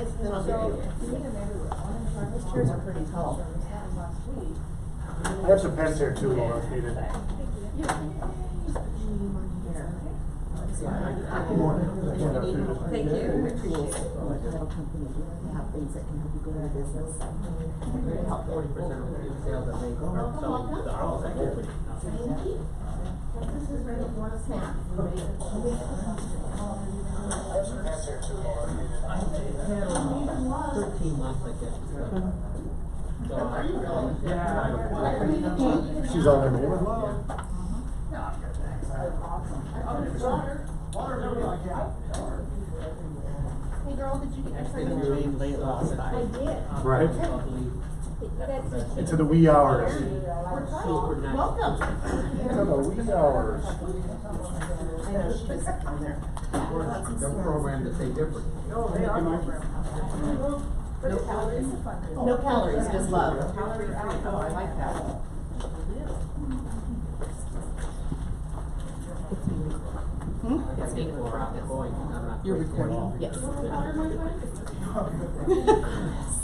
Those chairs are pretty tall. I have some pens here too, Laura, if needed. Thank you. Have things that can help you go into business. 40% of the sales that they are selling to the house. This is ready for a snack. I had 13 months, I guess. She's on her name. Hey girl, did you get your Actually, you rained late last night. I did. Right. That's Into the wee hours. welcome. Into the wee hours. I know she was on there. They're programmed to say different. No calories. No calories, just love. Oh, I like that. It's 4 hours going. I'm not You're crazy at recording? all. Yes.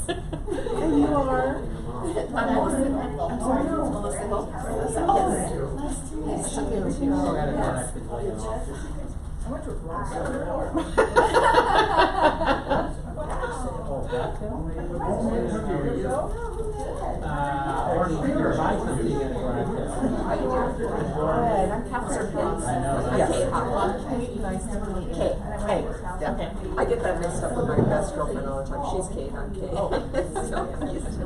And you are? I'm Melissa. I'm sorry, Melissa. Oh, nice to meet you. I got a dad actually laying off. I went to a Oh, that's him? Or you can buy something at a garage sale. Good, I'm Counselor Pitts. I know. Yes. Kate, nice to meet you. Kate. Hey. Okay. I get that mixed up with my best girlfriend all the time. She's Kate, I'm Kate. So confused.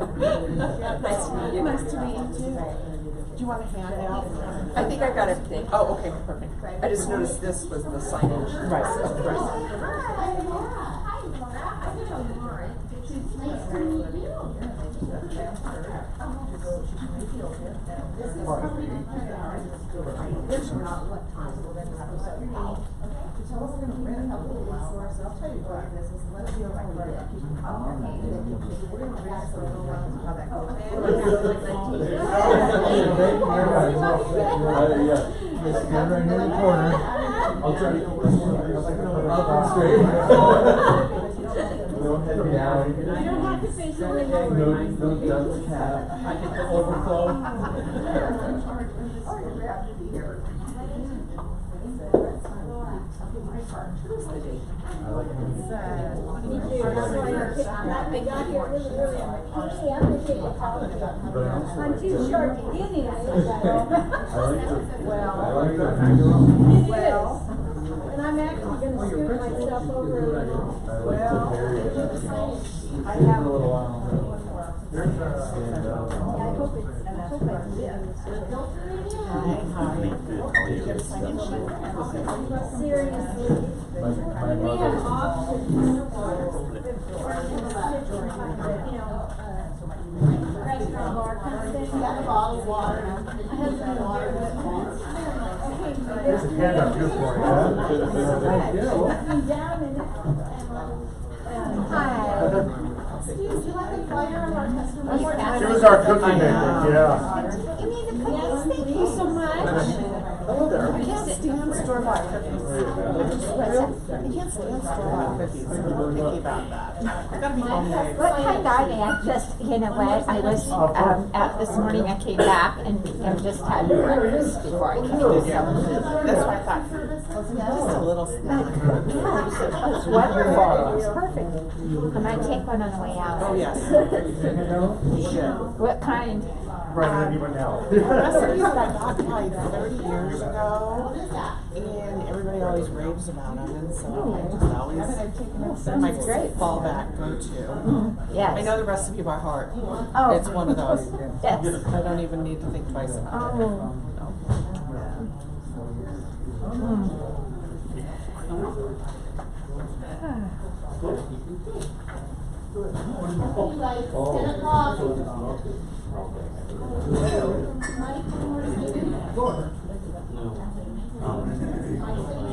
Nice to meet you. Nice to meet you too. Do you want a handout? I think I got everything. Oh, okay, perfect. I just noticed this was the signage. Right. Stand right near the corner. I'll try to up and straight. No head down. No dunce cap. I get the overflow. I like I got here really early. I'm gonna take a call. I'm too short to get in. I like the. Well, I like the. well, and I'm actually gonna scoot myself over. I like the area. I have. A little while. Stand up. I hope it's seriously. My We have mother. options. Restaurant bar kind of thing. Got a bottle of water. I have some water. There's a handout here for you. Looking down and hi. Steve, do you like a flyer of our customer? She was our cookie maker, yeah. You need the cookies? Thank you so much. Hello there. I can't stand store-bought cookies. I can't stand store-bought cookies. I'm thinking about that. It's gotta be homemade. What kind are they? I just, you know what, I was, out this morning, I came back and just had breakfast before I came, so. That's what I thought. Just a little snack. It's wonderful, it's perfect. I might take one on the way out. Oh, yes. You should. What kind? Right, anyone now? Recipes that I got probably 30 years ago, and everybody always raves about them, and so I just always, they're my great fallback go-to. Yes. I know the recipe by heart. Oh. It's one of those. Yes. I don't even need to think twice about it. Oh.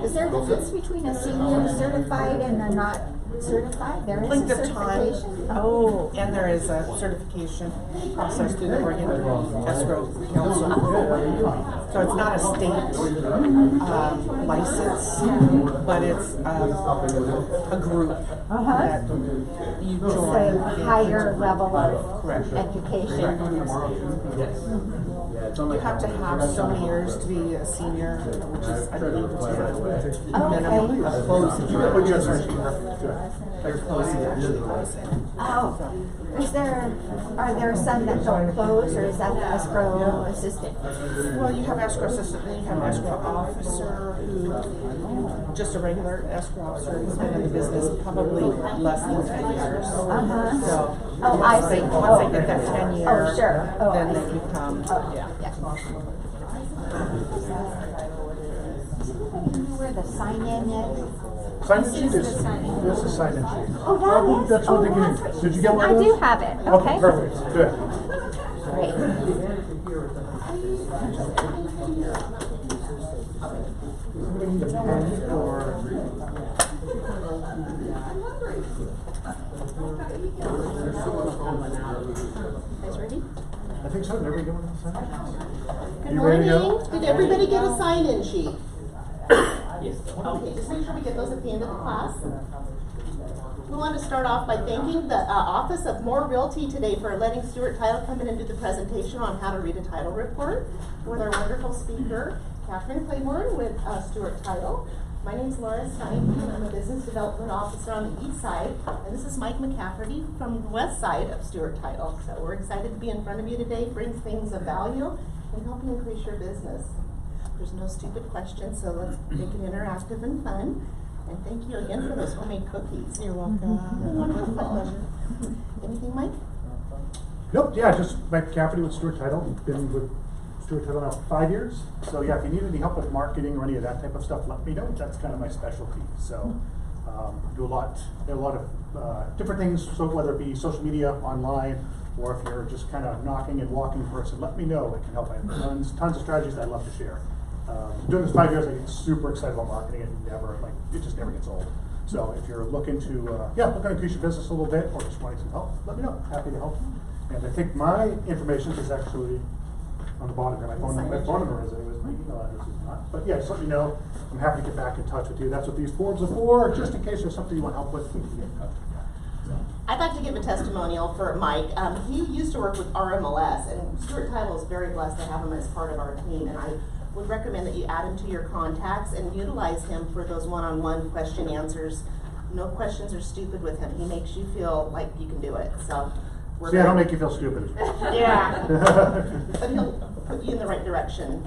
Is there difference between a senior certified and a not certified? There is Length a of time. certification? Oh. And there is a certification process through the Oregon Escrow Council. So it's not a state license, but it's a group that you It's join. a higher level of Correct. education. You have to have so many years to be a senior, which is, I believe, 10 minimum of closing. They're closing actually closing. Oh, are there some that don't close, or is that the escrow assistant? Well, you have escrow assistant, then you have an escrow officer who, just a regular escrow officer who's been in the business probably less than 10 years. Uh-huh. So, Oh, I see. once they get that 10 year, Oh, sure. Oh, then I they see. become, yeah. Where the sign-in is? Sign-in sheet This is, the sign-in. this is sign-in sheet. Oh, that is? That's what Oh, they give that's you. what Did you get one of I those? do have it, okay. Perfect, good. Great. Somebody need a pen or? Guys ready? I think so, everybody get one of those sign-ins? Good You ready to go? morning. Did everybody get a sign-in sheet? Okay, just make sure we get those at the end of the class. We want to start off by thanking the Office of Moore Realty today for letting Stuart Title come in and do the presentation on how to read a title report with our wonderful speaker, Catherine Claiborne with Stuart Title. My name's Laura Stein, and I'm a business development officer on the east side, and this is Mike McCafferty from the west side of Stuart Title. So we're excited to be in front of you today, bring things of value, and help you increase your business. There's no stupid questions, so let's make it interactive and fun. And thank you again for those homemade cookies. You're welcome. Wonderful. My pleasure. Anything, Mike? Nope, yeah, just Mike Cafferty with Stuart Title. Been with Stuart Title now for 5 years. So yeah, if you need any help with marketing or any of that type of stuff, let me know. That's kind of my specialty. So do a lot of different things. So whether it be social media, online, or if you're just kind of knocking and walking person, let me know. It can help. I have tons of strategies that I love to share. Doing this 5 years, I get super excited about marketing. It just never gets old. So if you're looking to, looking to increase your business a little bit or just wanting some help, let me know. Happy to help. And I think my information is actually on the bottom here. My phone number is anyways. My email address is not. But yeah, just let me know. I'm happy to get back in touch with you. That's what these boards are for. Just in case there's something you want help with, we can get in touch. I'd like to give a testimonial for Mike. He used to work with RMLS, and Stuart Title is very blessed to have him as part of our team. And I would recommend that you add him to your contacts and utilize him for those one-on-one question answers. No questions are stupid with him. He makes you feel like you can do it. So See, I don't make you feel stupid. Yeah. But he'll put you in the right direction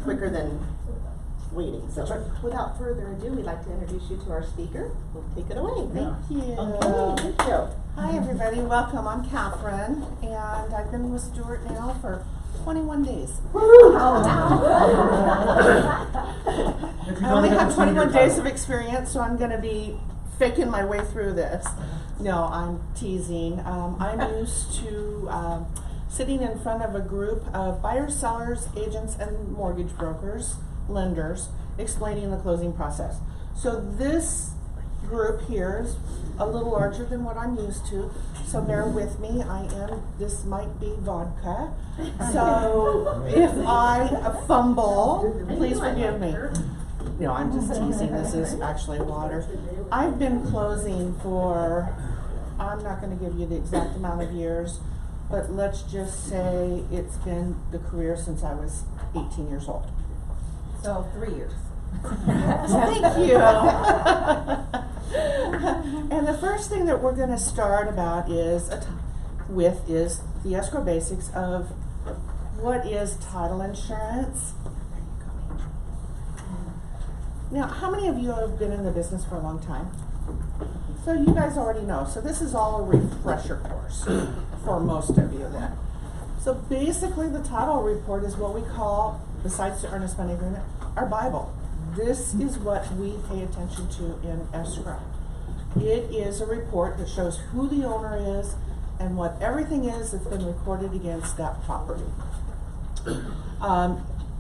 quicker than waiting. So That's right. without further ado, we'd like to introduce you to our speaker. We'll take it away. Thank you. Okay, thank you. Hi everybody, welcome. I'm Catherine, and I've been with Stuart now for 21 days. I only have 21 days of experience, so I'm going to be faking my way through this. No, I'm teasing. I'm used to sitting in front of a group of buyers, sellers, agents, and mortgage brokers, lenders, explaining the closing process. So this group here is a little larger than what I'm used to, so bear with me. This might be vodka. So if I fumble, please forgive me. No, I'm just teasing. This is actually water. I've been closing for, I'm not going to give you the exact amount of years, but let's just say it's been the career since I was 18 years old. So 3 years. Thank you. And the first thing that we're going to start about is the escrow basics of what is title insurance. Now, how many of you have been in the business for a long time? So you guys already know. So this is all a refresher course for most of you then. So basically the title report is what we call, besides the earnest money agreement, our Bible. This is what we pay attention to in escrow. It is a report that shows who the owner is and what everything is that's been recorded against that property.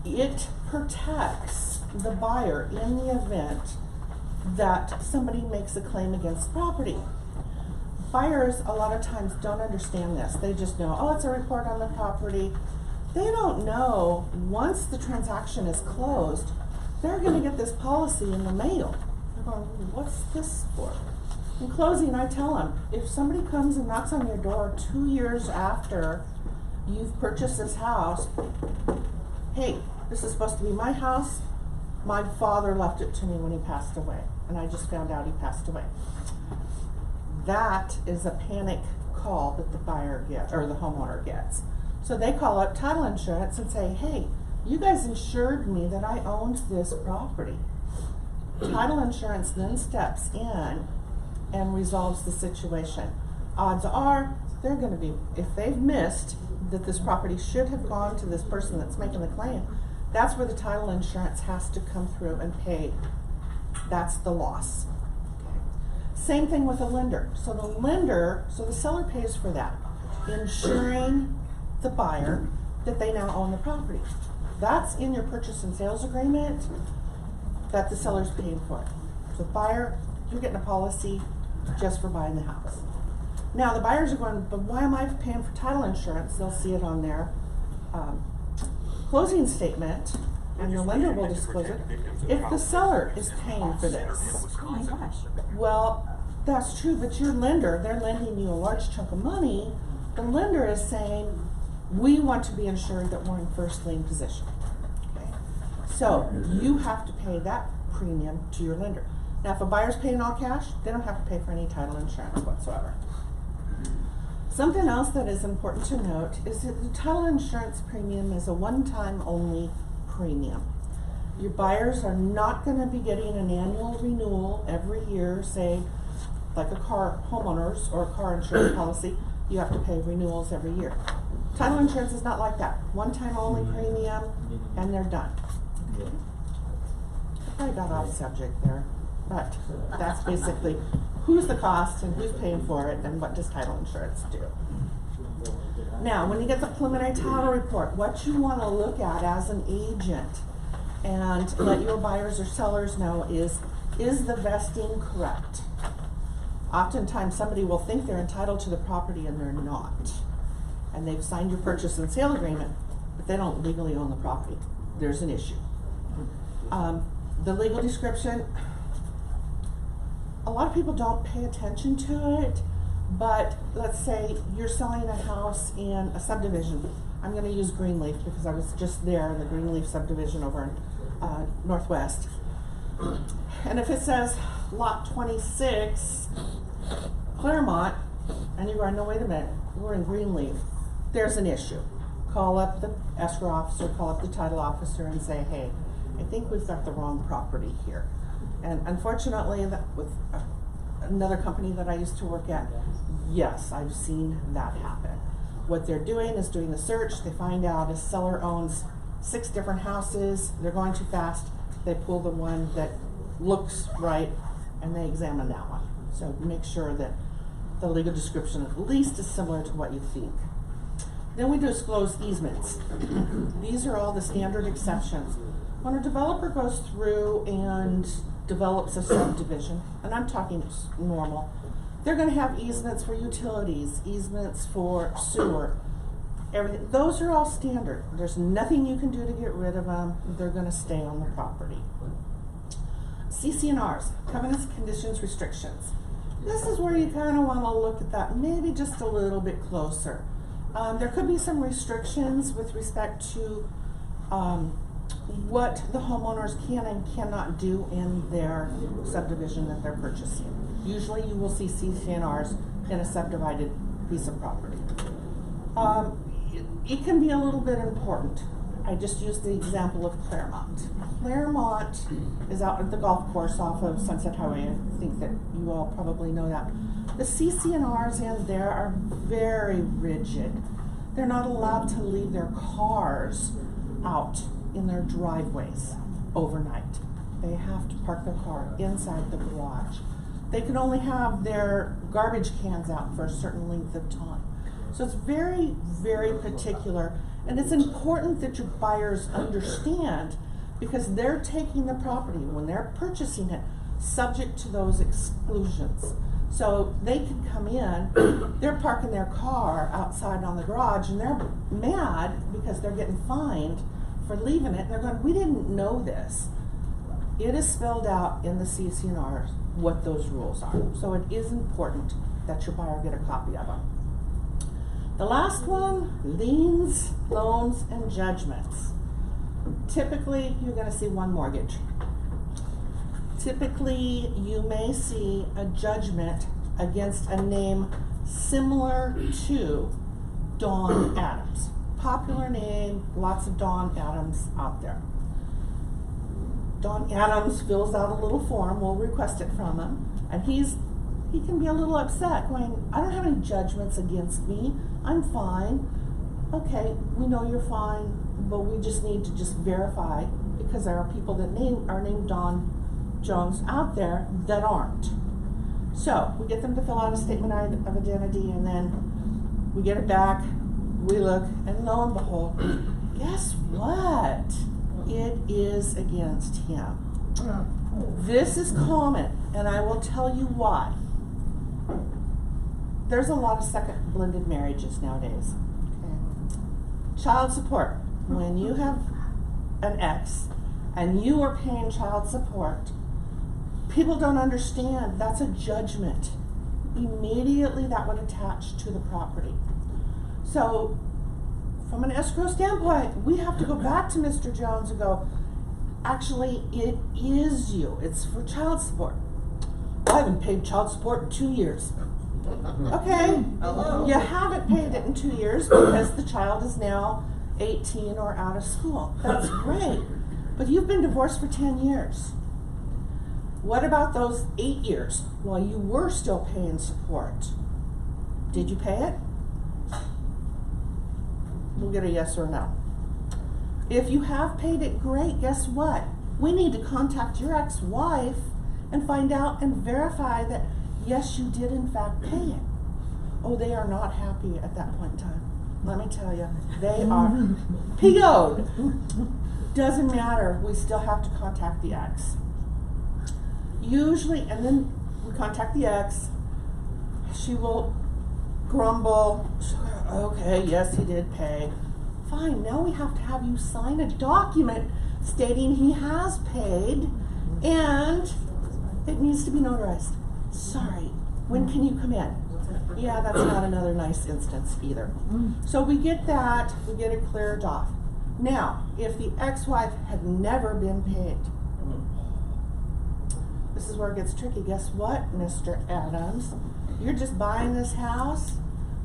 It protects the buyer in the event that somebody makes a claim against the property. Buyers a lot of times don't understand this. They just know, oh, it's a report on the property. They don't know once the transaction is closed, they're gonna get this policy in the mail. They're going, what's this for? In closing, I tell them, if somebody comes and knocks on your door 2 years after you've purchased this house, hey, this is supposed to be my house. My father left it to me when he passed away, and I just found out he passed away. That is a panic call that the buyer gets, or the homeowner gets. So they call up title insurance and say, hey, you guys insured me that I owned this property. Title insurance then steps in and resolves the situation. Odds are they're gonna be, if they've missed that this property should have gone to this person that's making the claim, that's where the title insurance has to come through and pay. That's the loss. Same thing with a lender. So the seller pays for that, ensuring the buyer that they now own the property. That's in your purchase and sales agreement that the seller's paying for. So buyer, you're getting a policy just for buying the house. Now the buyers are going, but why am I paying for title insurance? They'll see it on their closing statement, and the lender will disclose it. If the seller is paying for this, Oh my gosh. well, that's true, but your lender, they're lending you a large chunk of money. The lender is saying, we want to be insured that we're in first lien position. Okay? So you have to pay that premium to your lender. Now, if a buyer's paying all cash, they don't have to pay for any title insurance whatsoever. Something else that is important to note is that the title insurance premium is a one-time only premium. Your buyers are not going to be getting an annual renewal every year, say, like a homeowners or a car insurance policy, you have to pay renewals every year. Title insurance is not like that. One-time only premium, and they're done. I probably got off subject there, but that's basically who's the cost and who's paying for it and what does title insurance do. Now, when you get the preliminary title report, what you want to look at as an agent and let your buyers or sellers know is the vesting correct? Oftentimes somebody will think they're entitled to the property and they're not. And they've signed your purchase and sale agreement, but they don't legally own the property. There's an issue. The legal description, a lot of people don't pay attention to it, but let's say you're selling a house in a subdivision. I'm going to use Greenleaf because I was just there in the Greenleaf subdivision over in Northwest. And if it says lot 26, Claremont, and you're going, no, wait a minute, we're in Greenleaf, there's an issue. Call up the escrow officer, call up the title officer and say, hey, I think we've got the wrong property here. And unfortunately, with another company that I used to work at, yes, I've seen that happen. What they're doing is doing the search, they find out a seller owns 6 different houses, they're going too fast, they pull the one that looks right and they examine that one. So make sure that the legal description at least is similar to what you think. Then we disclose easements. These are all the standard exceptions. When a developer goes through and develops a subdivision, and I'm talking normal, they're going to have easements for utilities, easements for sewer, everything. Those are all standard. There's nothing you can do to get rid of them. They're going to stay on the property. CC&Rs, covenants, conditions, restrictions. This is where you kind of want to look at that maybe just a little bit closer. There could be some restrictions with respect to what the homeowners can and cannot do in their subdivision that they're purchasing. Usually you will see CC&Rs in a subdivided piece of property. It can be a little bit important. I just used the example of Claremont. Claremont is out at the golf course off of Sunset Highway. I think that you all probably know that. The CC&Rs in there are very rigid. They're not allowed to leave their cars out in their driveways overnight. They have to park their car inside the garage. They can only have their garbage cans out for a certain length of time. So it's very, very particular, and it's important that your buyers understand because they're taking the property when they're purchasing it. subject to those exclusions. So they can come in, they're parking their car outside on the garage and they're mad because they're getting fined for leaving it. And they're going, we didn't know this. It is spelled out in the CC&Rs what those rules are. So it is important that your buyer get a copy of them. The last one, liens, loans, and judgments. Typically, you're going to see one mortgage. Typically, you may see a judgment against a name similar to Don Adams. Popular name, lots of Don Adams out there. Don Adams fills out a little form, we'll request it from him, and he can be a little upset, going, I don't have any judgments against me, I'm fine. Okay, we know you're fine, but we just need to just verify, because there are people that are named Don Jones out there that aren't. So we get them to fill out a statement of identity, and then we get it back, we look, and lo and behold, guess what? It is against him. This is common, and I will tell you why. There's a lot of second blended marriages nowadays. Okay. Child support. When you have an ex and you are paying child support, people don't understand that's a judgment. Immediately that would attach to the property. So from an escrow standpoint, we have to go back to Mr. Jones and go, actually, it is you. It's for child support. I haven't paid child support in 2 years. Okay, you haven't paid it in 2 years because the child is now 18 or out of school. That's great. But you've been divorced for 10 years. What about those 8 years while you were still paying support? Did you pay it? We'll get a yes or no. If you have paid it, great. Guess what? We need to contact your ex-wife and find out and verify that yes, you did in fact pay it. Oh, they are not happy at that point in time. Let me tell you, they are PO'd. Doesn't matter, we still have to contact the ex. Usually, and then we contact the ex, she will grumble, okay, yes, he did pay. Fine, now we have to have you sign a document stating he has paid and it needs to be notarized. Sorry, when can you come in? Yeah, that's not another nice instance either. So we get that, we get it cleared off. Now, if the ex-wife had never been paid, this is where it gets tricky. Guess what, Mr. Adams? You're just buying this house,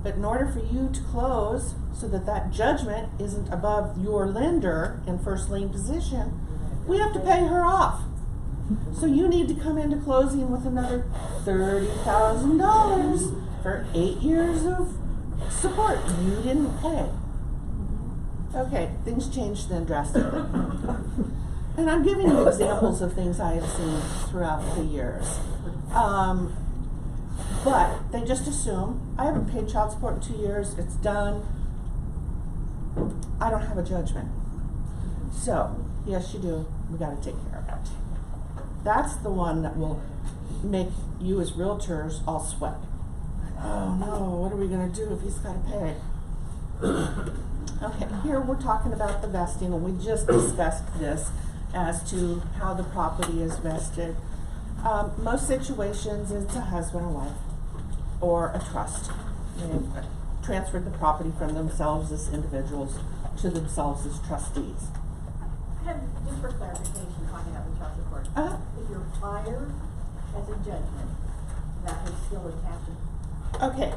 but in order for you to close so that that judgment isn't above your lender in first lien position, we have to pay her off. So you need to come into closing with another $30,000 for 8 years of support you didn't pay. Okay, things changed then drastically. And I'm giving you examples of things I have seen throughout the years. But they just assume, I haven't paid child support in 2 years, it's done. I don't have a judgment. So, yes you do, we gotta take care of it. That's the one that will make you as realtors all sweat. Oh no, what are we gonna do if he's gotta pay? Okay, here we're talking about the vesting, and we just discussed this as to how the property is vested. Most situations, it's a husband and wife, or a trust. They've transferred the property from themselves as individuals to themselves as trustees. Just for clarification, talking about the child support. If your buyer has a judgment, that is still attached. Okay,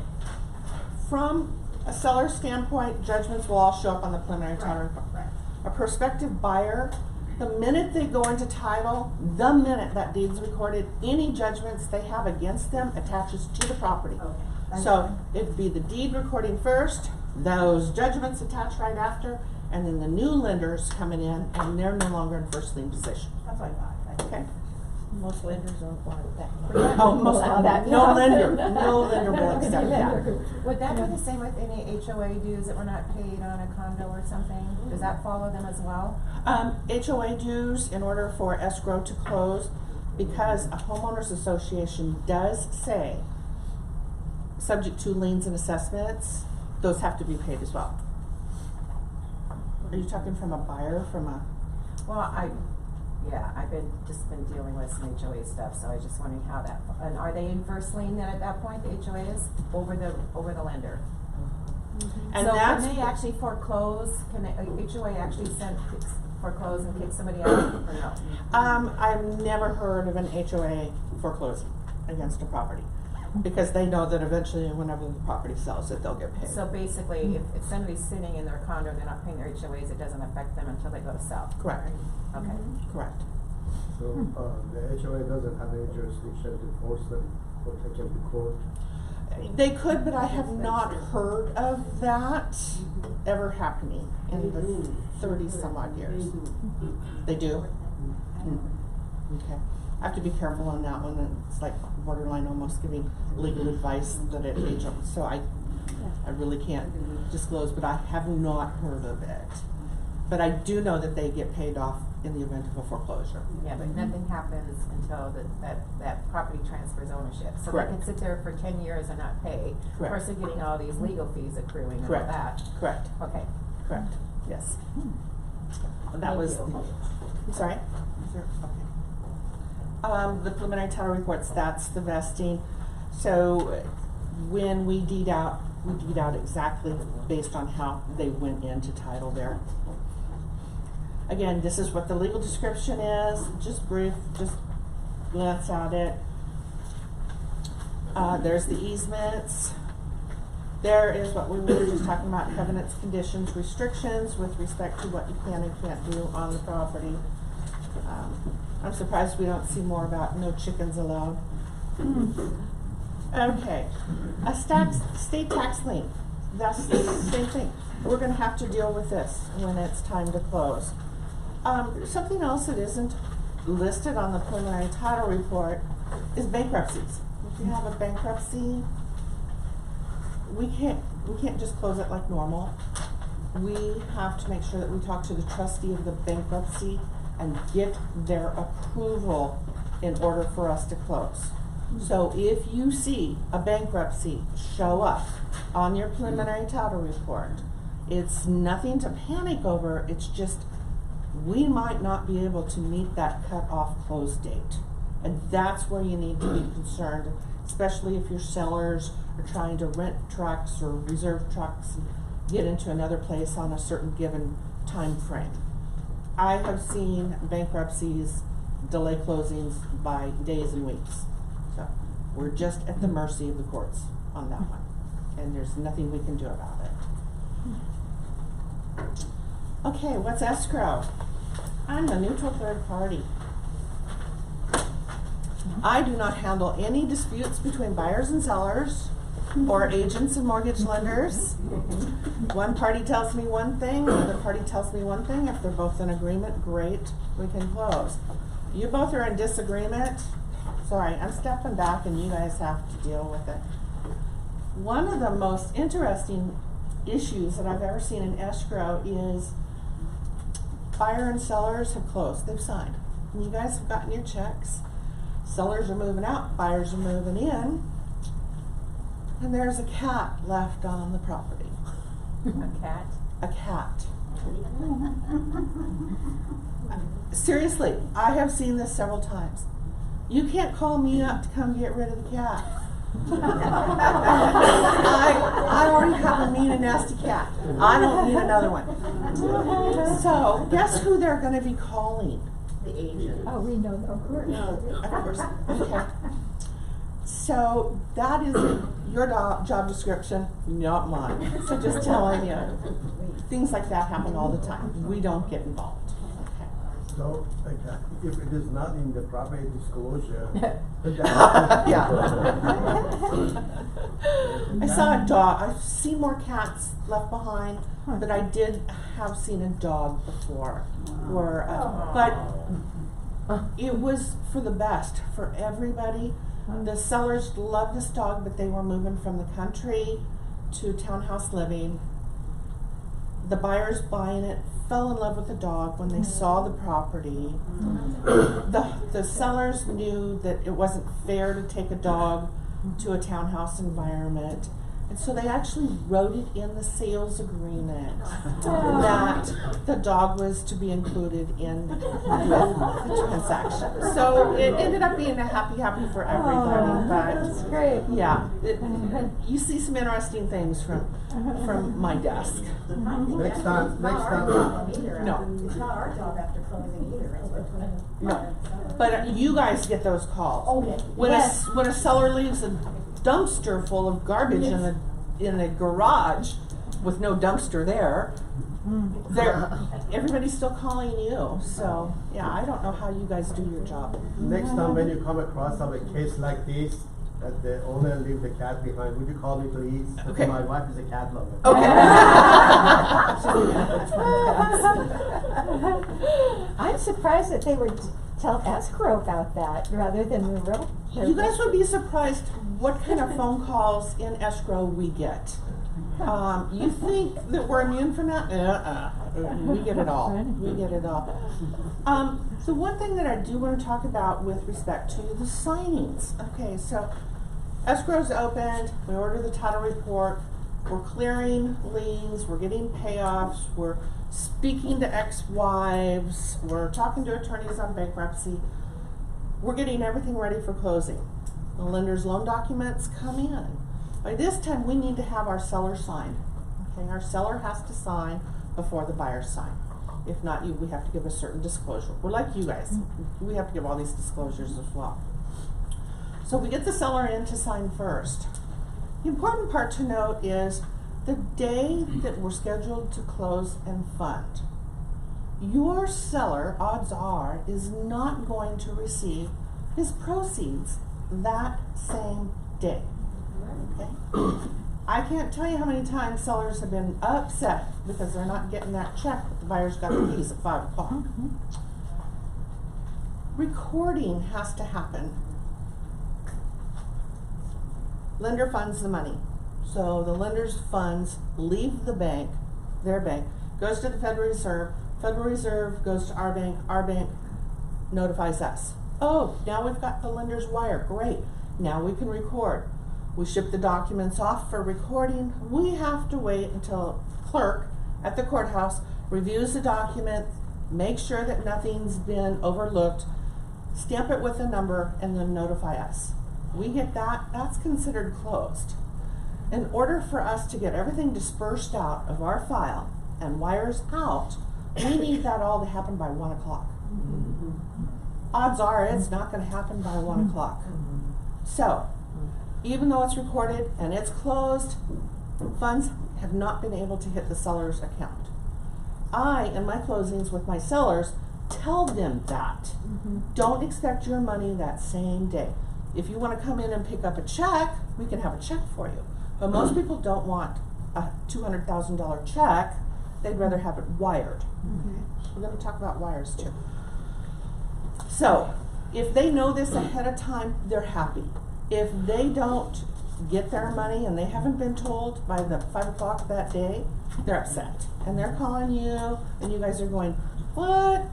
from a seller's standpoint, judgments will all show up on the preliminary title report. Right. A prospective buyer, the minute they go into title, the minute that deed's recorded, any judgments they have against them attaches to the property. Okay. So it'd be the deed recording first, those judgments attach right after, and then the new lenders coming in, and they're no longer in first lien position. That's what I thought. Okay? Most lenders don't want that. Oh, most Allow that, no yeah. lender will accept that. Would that be the same with any HOA dues that were not paid on a condo or something? Does that follow them as well? HOA dues, in order for escrow to close, because a homeowners association does say, subject to liens and assessments, those have to be paid as well. Are you talking from a buyer, from a? Well, I've been dealing with some HOA stuff, so I was just wondering how that, and are they in first lien then at that point, the HOA is, over the lender? And so that's can they actually foreclose, can HOA actually foreclose and kick somebody out, or no? I've never heard of an HOA foreclosing against a property, because they know that eventually whenever the property sells it, they'll get paid. So basically, if somebody's sitting in their condo, they're not paying their HOAs, it doesn't affect them until they go to sell? Correct. Okay. Correct. So, the HOA doesn't have any jurisdiction to force them or take them to court? They could, but I have not heard of that ever happening in the 30 some odd years. They do? Okay. I have to be careful on that one. It's like borderline almost giving legal advice that it so I really can't disclose, but I have not heard of it. But I do know that they get paid off in the event of a foreclosure. Yeah, but nothing happens until that property transfers ownership. So Correct. they can sit there for 10 years and not pay. Correct. Of course, they're getting all these legal fees accruing and all Correct. that. Correct. Okay. Correct. Yes. That was. I'm sorry. Is there, okay. The preliminary title reports. That's the vesting. So when we deed out exactly based on how they went into title there. Again, this is what the legal description is, just brief, just glance at it. There's the easements. There is what we were just talking about, covenants, conditions, restrictions with respect to what you can and can't do on the property. I'm surprised we don't see more about no chickens allowed. Okay, a state tax lien, that's the same thing. We're gonna have to deal with this when it's time to close. Something else that isn't listed on the preliminary title report is bankruptcies. If you have a bankruptcy, we can't just close it like normal. We have to make sure that we talk to the trustee of the bankruptcy and get their approval in order for us to close. So if you see a bankruptcy show up on your preliminary title report, it's nothing to panic over, it's just we might not be able to meet that cut-off close date. And that's where you need to be concerned, especially if your sellers are trying to rent trucks or reserve trucks and get into another place on a certain given time frame. I have seen bankruptcies delay closings by days and weeks. So we're just at the mercy of the courts on that one. And there's nothing we can do about it. Okay, what's escrow? I'm a neutral third party. I do not handle any disputes between buyers and sellers or agents and mortgage lenders. One party tells me one thing, the other party tells me one thing. If they're both in agreement, great, we can close. You both are in disagreement, sorry, I'm stepping back and you guys have to deal with it. One of the most interesting issues that I've ever seen in escrow is buyer and sellers have closed, they've signed. And you guys have gotten your checks. Sellers are moving out, buyers are moving in, and there's a cat left on the property. A cat? A cat. Seriously, I have seen this several times. You can't call me up to come get rid of the cat. I already have a mean and nasty cat. I don't need another one. So, guess who they're going to be calling? The agent. Oh, we know, of course. Of course. Okay. So, that is your job description, not mine. So, just telling you, things like that happen all the time. We don't get involved. So, if it is not in the property disclosure. Yeah. I saw a dog. I've seen more cats left behind, but I did have seen a dog before. Where, but it was for the best for everybody. The sellers loved this dog, but they were moving from the country to townhouse living. The buyers buying it fell in love with the dog when they saw the property. The sellers knew that it wasn't fair to take a dog to a townhouse environment. And so they actually wrote it in the sales agreement that the dog was to be included in with the transaction. So it ended up being a happy for everybody, That's but great. yeah, you see some interesting things from my desk. Next time. No. It's not our job after closing either, it's between. No, but you guys get those calls. Okay. When Yes. when a seller leaves a dumpster full of garbage in a garage with no dumpster there, everybody's still calling you. So yeah, I don't know how you guys do your job. Next time when you come across of a case like this, that the owner leave the cat behind, would you call me please? Because Okay. my wife is a cat lover. I'm surprised that they would tell escrow about that rather than the real. You guys would be surprised what kind of phone calls in escrow we get. You think that we're immune from that? We get it all. We get it all. So one thing that I do want to talk about with respect to the signings. Okay, so escrow's opened. We order the title report. We're clearing liens. We're getting payoffs. We're speaking to ex-wives. We're talking to attorneys on bankruptcy. We're getting everything ready for closing. The lender's loan documents come in. By this time, we need to have our seller signed. Okay, our seller has to sign before the buyers sign. If not, we have to give a certain disclosure. We're like you guys. We have to give all these disclosures as well. So we get the seller in to sign first. The important part to note is the day that we're scheduled to close and fund, your seller, odds are, is not going to receive his proceeds that same day. Okay? I can't tell you how many times sellers have been upset because they're not getting that check, but the buyers got the keys at 5 o'clock. Recording has to happen. Lender funds the money. So the lender's funds leave the bank, their bank, goes to the Federal Reserve goes to our bank notifies us. Oh, now we've got the lender's wire, great. Now we can record. We ship the documents off for recording. We have to wait until the clerk at the courthouse reviews the document, make sure that nothing's been overlooked, stamp it with a number, and then notify us. We get that, that's considered closed. In order for us to get everything dispersed out of our file and wires out, we need that all to happen by 1 o'clock. Odds are it's not going to happen by 1 o'clock. So, even though it's recorded and it's closed, funds have not been able to hit the seller's account. I, in my closings with my sellers, tell them that. Don't expect your money that same day. If you want to come in and pick up a check, we can have a check for you. But most people don't want a $200,000 check. They'd rather have it wired. We're going to talk about wires too. So, if they know this ahead of time, they're happy. If they don't get their money and they haven't been told by the 5 o'clock that day, they're upset. And they're calling you, and you guys are going, what?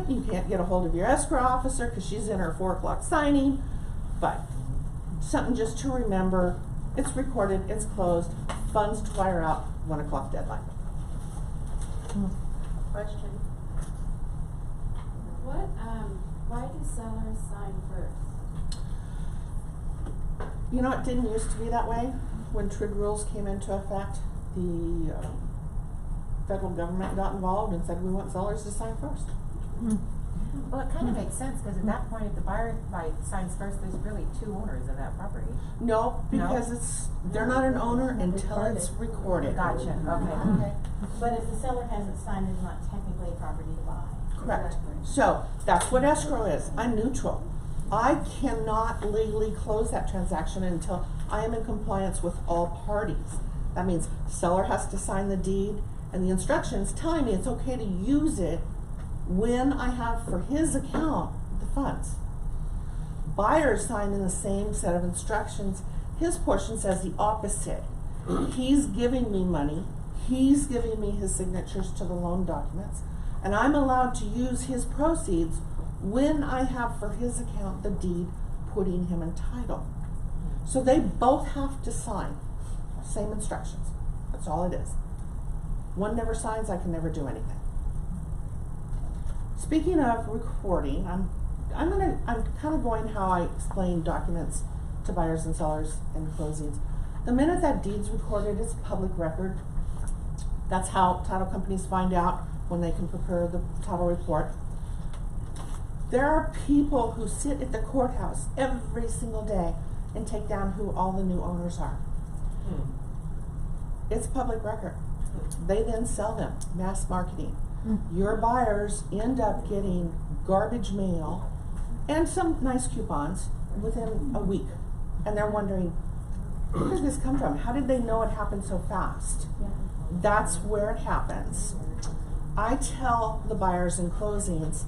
You can't get a hold of your escrow officer because she's in her 4 o'clock signing. But something just to remember, it's recorded, it's closed, funds to wire out, 1 o'clock deadline. Question. Why do sellers sign first? You know, it didn't used to be that way. When TRID rules came into effect, the federal government got involved and said we want sellers to sign first. Well, it kind of makes sense, because at that point, if the buyer signs first, there's really 2 owners of that property. No, because they're not an owner until it's recorded. Gotcha, okay. But if the seller hasn't signed, it's not technically property to buy. Correct. So that's what escrow is. I'm neutral. I cannot legally close that transaction until I am in compliance with all parties. That means seller has to sign the deed and the instructions telling me it's okay to use it when I have for his account the funds. Buyer signed in the same set of instructions. His portion says the opposite. He's giving me money. He's giving me his signatures to the loan documents, and I'm allowed to use his proceeds when I have for his account the deed putting him in title. So they both have to sign, same instructions. That's all it is. One never signs, I can never do anything. Speaking of recording, I'm kind of going how I explain documents to buyers and sellers and closings. The minute that deed's recorded, it's public record. That's how title companies find out when they can prepare the title report. There are people who sit at the courthouse every single day and take down who all the new owners are. It's public record. They then sell them, mass marketing. Your buyers end up getting garbage mail and some nice coupons within a week. And they're wondering, where did this come from? How did they know it happened so fast? That's where it happens. I tell the buyers in closings,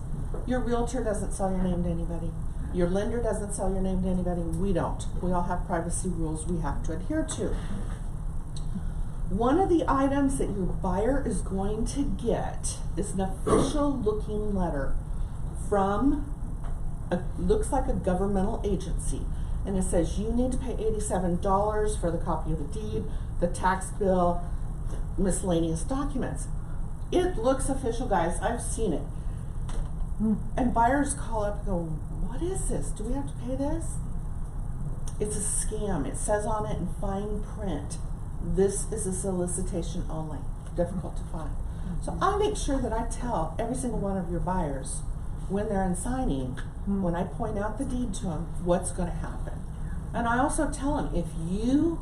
your realtor doesn't sell your name to anybody. Your lender doesn't sell your name to anybody. We don't. We all have privacy rules we have to adhere to. One of the items that your buyer is going to get is an official looking letter from, looks like a governmental agency. And it says you need to pay $87 for the copy of the deed, the tax bill, miscellaneous documents. It looks official, guys. I've seen it. And buyers call up and go, what is this? Do we have to pay this? It's a scam. It says on it in fine print, this is a solicitation only, difficult to find. So I make sure that I tell every single one of your buyers when they're in signing, when I point out the deed to them, what's going to happen. And I also tell them, if you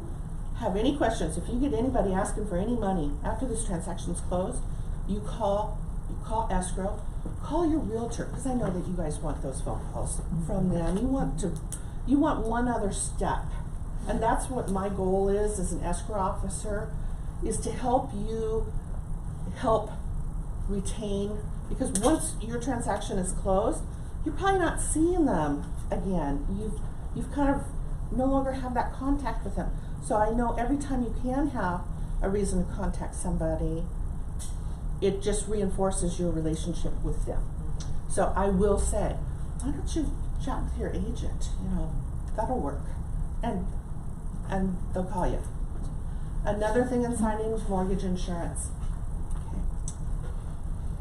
have any questions, if you get anybody asking for any money after this transaction's closed, you call escrow, call your realtor, because I know that you guys want those phone calls from them. You want one other step. And that's what my goal is as an escrow officer, is to help you retain, because once your transaction is closed, you're probably not seeing them again. You've kind of no longer have that contact with them. So I know every time you can have a reason to contact somebody, it just reinforces your relationship with them. So I will say, why don't you chat with your agent? That'll work. And they'll call you. Another thing in signing is mortgage insurance. Okay.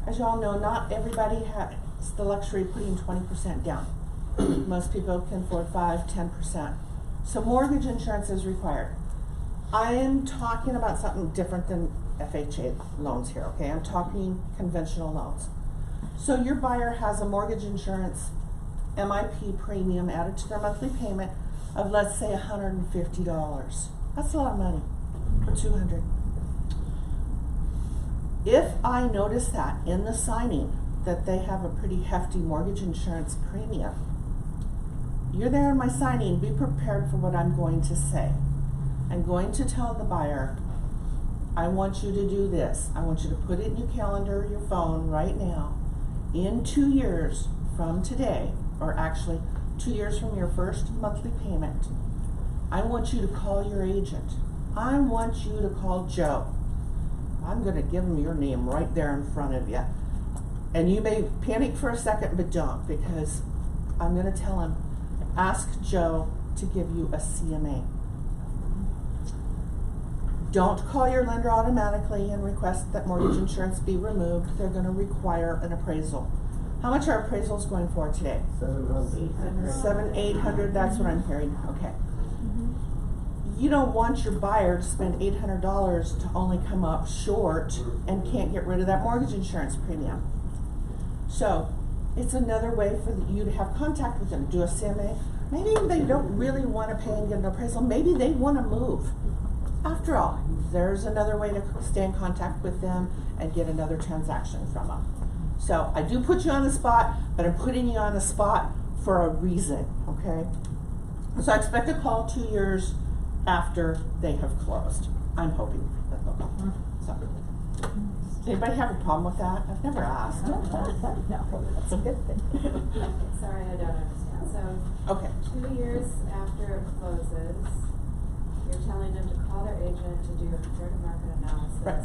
As you all know, not everybody has the luxury of putting 20% down. Most people can afford 5-10%. So mortgage insurance is required. I am talking about something different than FHA loans here, okay? I'm talking conventional loans. So your buyer has a mortgage insurance MIP premium added to their monthly payment of, let's say, $150. That's a lot of money for $200. If I notice that in the signing that they have a pretty hefty mortgage insurance premium, you're there in my signing, be prepared for what I'm going to say. I'm going to tell the buyer, I want you to do this. I want you to put it in your calendar, your phone right now. In 2 years from today, or actually 2 years from your first monthly payment, I want you to call your agent. I want you to call Joe. I'm going to give him your name right there in front of you. And you may panic for a second, but don't, because I'm going to tell him, ask Joe to give you a CMA. Don't call your lender automatically and request that mortgage insurance be removed. They're going to require an appraisal. How much are appraisals going for today? 700. 800, that's what I'm hearing, okay. You don't want your buyer to spend $800 to only come up short and can't get rid of that mortgage insurance premium. So, it's another way for you to have contact with them, do a CMA. Maybe they don't really want to pay and get an appraisal, maybe they want to move. After all, there's another way to stay in contact with them and get another transaction from them. So I do put you on the spot, but I'm putting you on the spot for a reason, okay? So I expect a call 2 years after they have closed. I'm hoping that they'll call. So, does anybody have a problem with that? I've never asked. No, that's a good thing. Sorry, I don't understand. So, Okay. 2 years after it closes, you're telling them to call their agent to do a comparative market analysis. Right.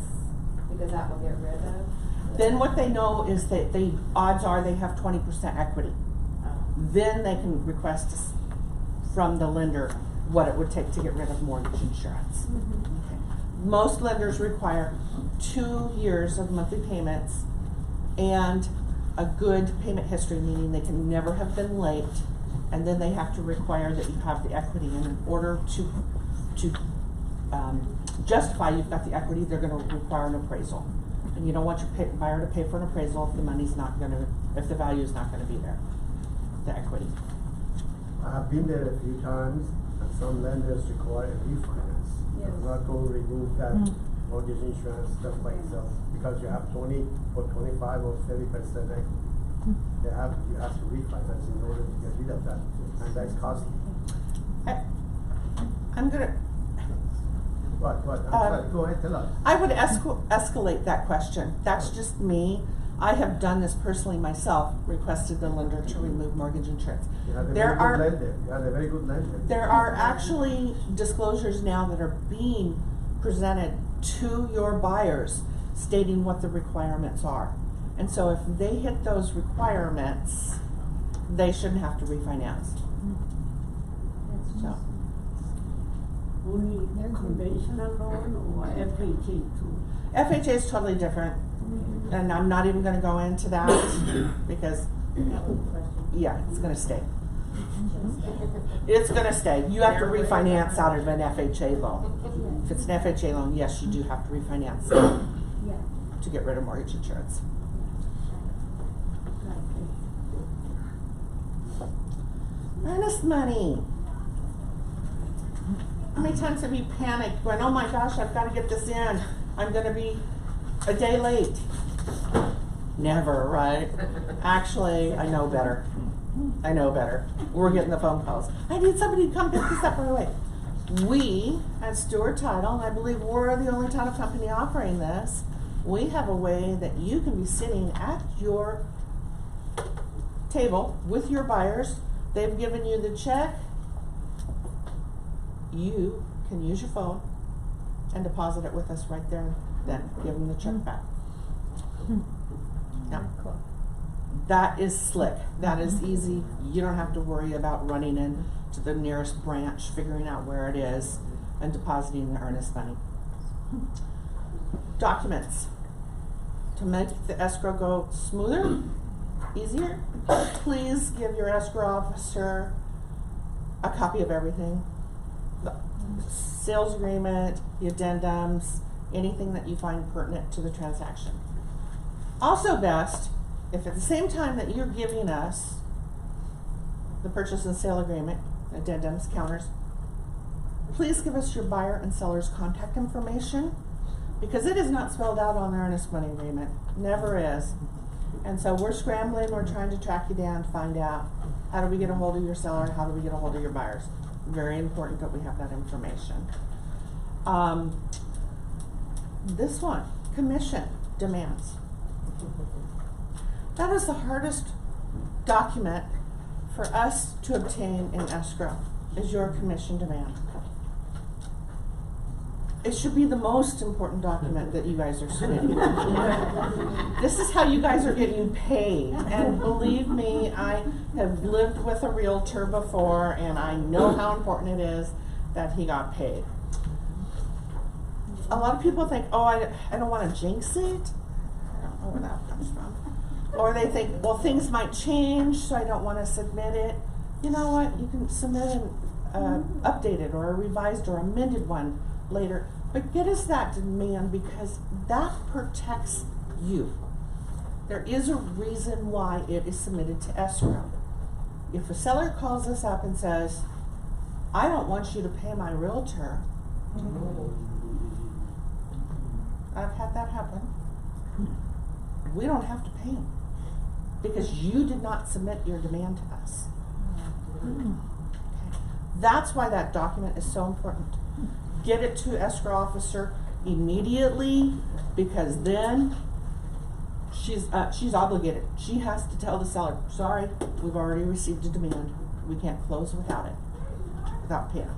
Because that will get rid of. Then what they know is that the odds are they have 20% equity. Then they can request from the lender what it would take to get rid of mortgage insurance. Okay. Most lenders require 2 years of monthly payments and a good payment history, meaning they can never have been late, and then they have to require that you have the equity. And in order to justify you've got the equity, they're going to require an appraisal. And you don't want your buyer to pay for an appraisal if the money's not going to, if the value is not going to be there, the equity. I have been there a few times, and some lenders require a refinance. Yes. I'm not going to remove that mortgage insurance just by itself, because you have 20 or 25 or 30% equity. You have to refinance in order to get rid of that, and that's costly. I'm going to, What, I'm sorry, go ahead, tell us. I would escalate that question. That's just me. I have done this personally myself, requested the lender to remove mortgage insurance. You had a There very are- good lender, you had a very good lender. There are actually disclosures now that are being presented to your buyers stating what the requirements are. And so if they hit those requirements, they shouldn't have to refinance. So, Only conventional loan or FHA too? FHA is totally different, and I'm not even gonna go into that because, yeah, it's gonna stay. It's gonna stay. You have to refinance out of an FHA loan. If it's an FHA loan, yes, you do have to refinance to get rid of mortgage insurance. Earnest money. How many times have you panicked going, oh my gosh, I've gotta get this in. I'm gonna be a day late. Never, right? Actually, I know better. I know better. We're getting the phone calls. I need somebody to come pick this up right away. We, at Stewart Title, and I believe we're the only title company offering this, we have a way that you can be sitting at your table with your buyers. They've given you the check. You can use your phone and deposit it with us right there and then. Give them the check back. Yeah. That is slick. That is easy. You don't have to worry about running in to the nearest branch, figuring out where it is, and depositing the earnest money. Documents. To make the escrow go smoother, easier, please give your escrow officer a copy of everything. The sales agreement, the addendums, anything that you find pertinent to the transaction. Also best, if at the same time that you're giving us the purchase and sale agreement, addendums, counters, please give us your buyer and seller's contact information, because it is not spelled out on the earnest money agreement. Never is. And so we're scrambling, we're trying to track you down to find out how do we get a hold of your seller, how do we get a hold of your buyers. Very important that we have that information. This one, commission demands. That is the hardest document for us to obtain in escrow, is your commission demand. It should be the most important document that you guys are submitting. This is how you guys are getting paid. And believe me, I have lived with a realtor before, and I know how important it is that he got paid. A lot of people think, oh, I don't want to jinx it. I don't know where that comes from. Or they think, well, things might change, so I don't want to submit it. You know what? You can submit an updated or a revised or amended one later. But get us that demand, because that protects you. There is a reason why it is submitted to escrow. If a seller calls us up and says, I don't want you to pay my realtor, I've had that happen. We don't have to pay him, because you did not submit your demand to us. Okay. That's why that document is so important. Get it to escrow officer immediately, because then she's obligated. She has to tell the seller, sorry, we've already received a demand. We can't close without it, without paying.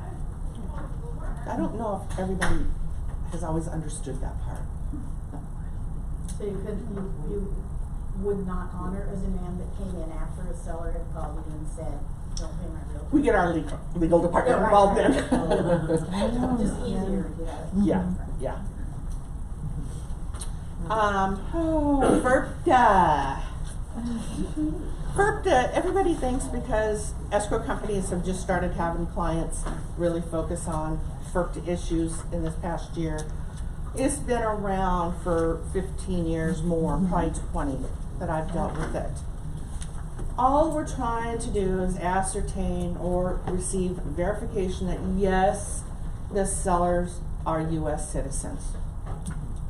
I don't know if everybody has always understood that part. So you would not honor a demand that came in after a seller had called you and said, don't pay my realtor? We get our legal department Yeah, right. involved then. Just easier to get out. Yeah. FERPTA. FERPTA, everybody thinks because escrow companies have just started having clients really focus on FERPTA issues in this past year. It's been around for 15 years more, probably 20 that I've dealt with it. All we're trying to do is ascertain or receive verification that yes, the sellers are U.S. citizens.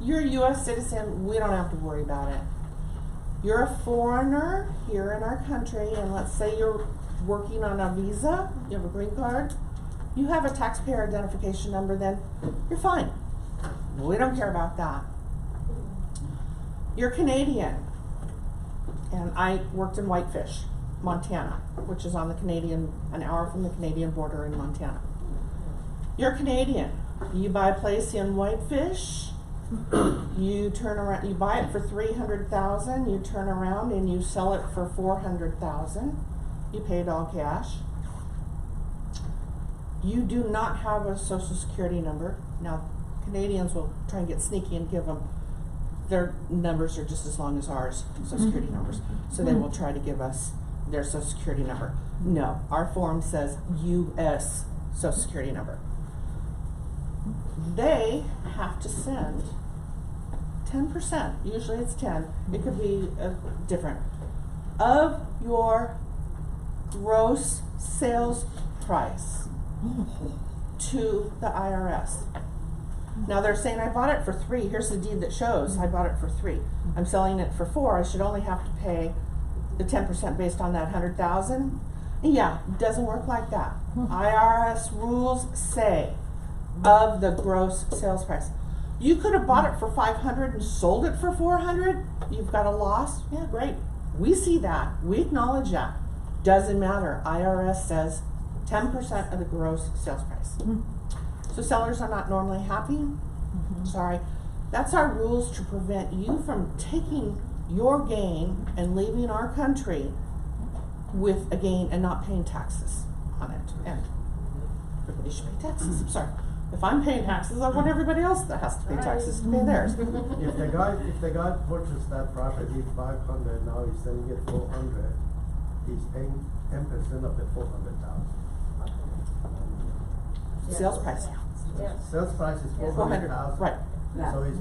You're a U.S. citizen, we don't have to worry about it. You're a foreigner here in our country, and let's say you're working on a visa, you have a green card, you have a taxpayer identification number, then you're fine. We don't care about that. You're Canadian, and I worked in Whitefish, Montana, which is on the Canadian, an hour from the Canadian border in Montana. You're Canadian. You buy a place in Whitefish, you turn around, you buy it for $300,000, you turn around and you sell it for $400,000. You pay it all cash. You do not have a social security number. Now, Canadians will try and get sneaky and give them, their numbers are just as long as ours, social security numbers. So they will try to give us their social security number. No, our form says U.S. social security number. They have to send 10%, usually it's 10, it could be different, of your gross sales price to the IRS. Now they're saying I bought it for $3, here's the deed that shows I bought it for $3. I'm selling it for $4, I should only have to pay the 10% based on that $100,000. Yeah, it doesn't work like that. IRS rules say of the gross sales price. You could have bought it for $500 and sold it for $400. You've got a loss. Yeah, great. We see that. We acknowledge that. Doesn't matter. IRS says 10% of the gross sales price. So sellers are not normally happy. Sorry. That's our rules to prevent you from taking your gain and leaving our country with a gain and not paying taxes on it. And everybody should pay taxes. I'm sorry. If I'm paying taxes, I want everybody else that has to pay taxes to pay theirs. If the guy purchased that property 500, now he's selling it 400, he's paying 10% of the 400,000. Sales price. Sales price is 400,000. Right. So he's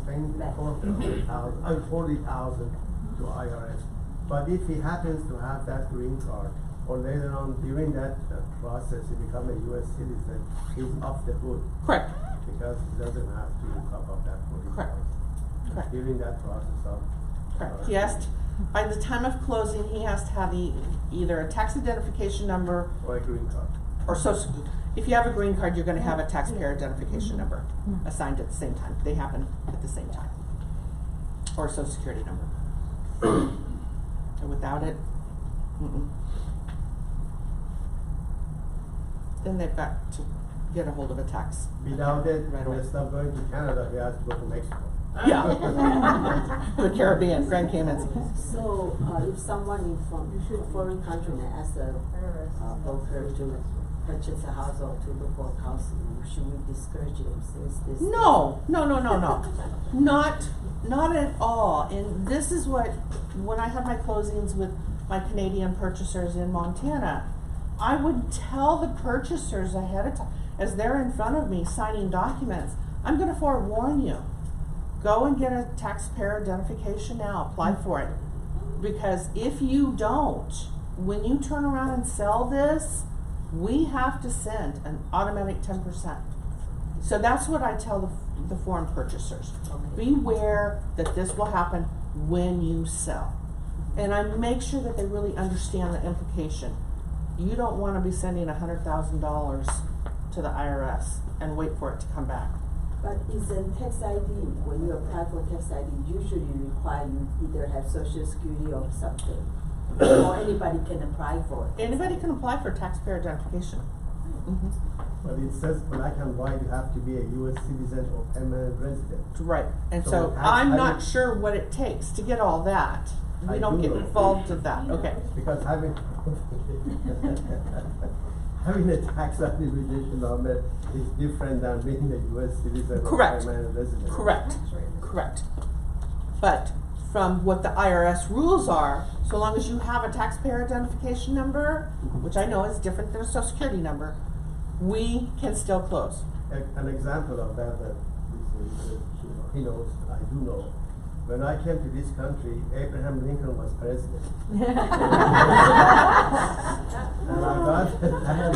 paying 400,000, 40,000 to IRS. But if he happens to have that green card, or later on during that process he become a U.S. citizen, he's off the hook. Correct. Because he doesn't have to cover up that 40,000. Correct. During that process of. Correct. He has to, by the time of closing, he has to have either a tax identification number Or a green card. or social. If you have a green card, you're going to have a taxpayer identification number assigned at the same time. They happen at the same time. Or a social security number. And without it, then they've got to get a hold of a tax. Without it, Right away. instead of going to Canada, he has to go to Mexico. Yeah. The Caribbean, Grand Caymans. So, if someone from foreign country asks a broker to purchase a house or to look for a house, should we discourage him since this? No. Not at all. And this is what, when I had my closings with my Canadian purchasers in Montana, I would tell the purchasers ahead of time, as they're in front of me signing documents, I'm going to forewarn you. Go and get a taxpayer identification now. Apply for it. Because if you don't, when you turn around and sell this, we have to send an automatic 10%. So that's what I tell the foreign purchasers. Beware that this will happen when you sell. And I make sure that they really understand the implication. You don't want to be sending $100,000 to the IRS and wait for it to come back. But is a tax ID, when you apply for tax ID, usually require you either have social security or something. Or anybody can apply for it. Anybody can apply for taxpayer identification. But it says black and white, you have to be a US citizen or permanent resident. Right, and So so I- I'm I not would- sure what it takes to get all that. We I don't do get know. involved with that, okay. Because having, having a tax identification number is different than being a US citizen or Correct. permanent resident. Correct, correct. But from what the IRS rules are, so long as you have a taxpayer identification number, which I know is different than a social security number, we can still close. An example of that, he knows, I do know. When I came to this country, Abraham Lincoln was president. And I got,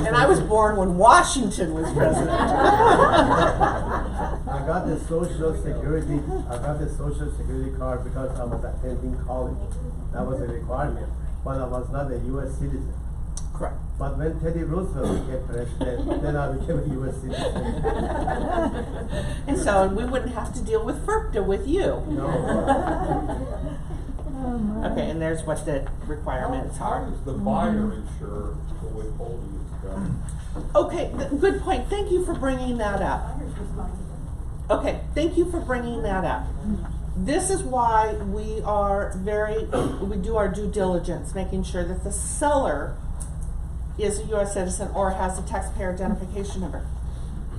And I was born when Washington was president. I got the social security card because I was attending college. That was a requirement, but I was not a US citizen. Correct. But when Teddy Roosevelt became president, then I became a US citizen. And so we wouldn't have to deal with FERPTA with you. No. Okay, and there's what the requirements How are. does the buyer ensure the withholding is done? Okay, good point. Thank you for bringing that up. Okay, thank you for bringing that up. This is why we do our due diligence, making sure that the seller is a US citizen or has a taxpayer identification number.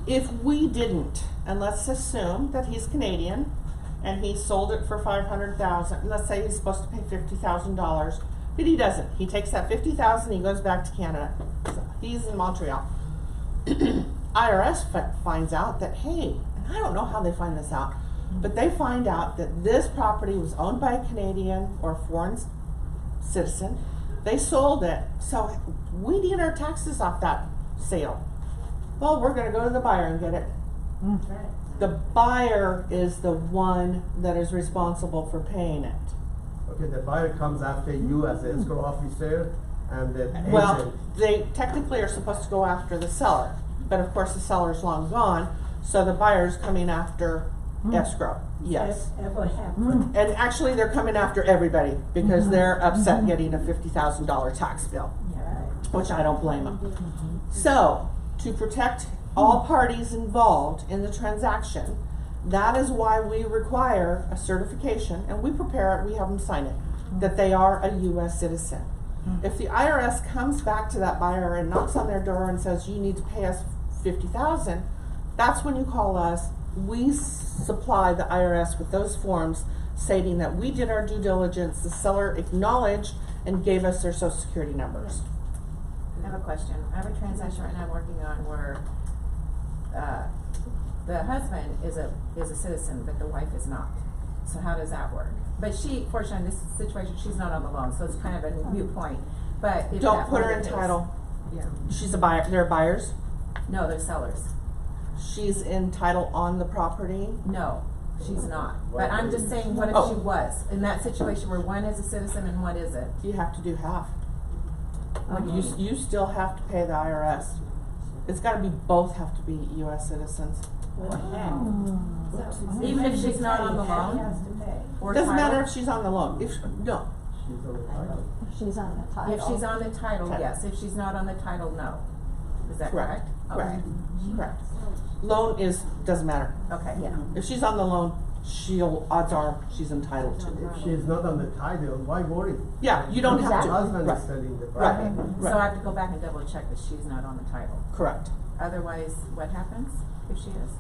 If we didn't, and let's assume that he's Canadian and he sold it for $500,000, let's say he's supposed to pay $50,000, but he doesn't. He takes that $50,000, he goes back to Canada. So he's in Montreal. IRS finds out that, hey, and I don't know how they find this out, but they find out that this property was owned by a Canadian or a foreign citizen. They sold it, so we need our taxes off that sale. Well, we're gonna go to the buyer and get it. The buyer is the one that is responsible for paying it. Okay, the buyer comes after you as an escrow officer and the agent. Well, they technically are supposed to go after the seller, but of course the seller's long gone, so the buyer's coming after escrow, yes. Ever happened? And actually, they're coming after everybody because they're upset getting a $50,000 tax bill, which I don't blame them. So, to protect all parties involved in the transaction, that is why we require a certification, and we prepare it, we have them sign it, that they are a US citizen. If the IRS comes back to that buyer and knocks on their door and says, you need to pay us $50,000, that's when you call us. We supply the IRS with those forms stating that we did our due diligence, the seller acknowledged and gave us their social security numbers. I have a question. I have a transaction right now I'm working on where the husband is a citizen, but the wife is not. So how does that work? But she, fortunately, in this situation, she's not on the loan, so it's kind of a moot point. But if Don't that put her were in the case- title. Yeah. She's a buyer, they're buyers. No, they're sellers. She's in title on the property. No, she's not. But I'm just saying, what if Oh. she was in that situation where one is a citizen and one isn't? You have to do half. You still have to pay the IRS. It's gotta be, both have to be US citizens. Even if she's not on the loan? Or Doesn't title? matter if she's on the loan, no. She's on the title. She's on the title. If she's on the title, Okay. yes. If she's not on the title, no. Is that correct? Correct, correct. Loan doesn't matter. Okay. Yeah. If she's on the loan, odds are she's entitled to it. If she's not on the title, why worry? Yeah, you don't have The to. husband Right. is selling the Right. property. So I have to go back and double check that she's not on the title. Correct. Otherwise, what happens if she is?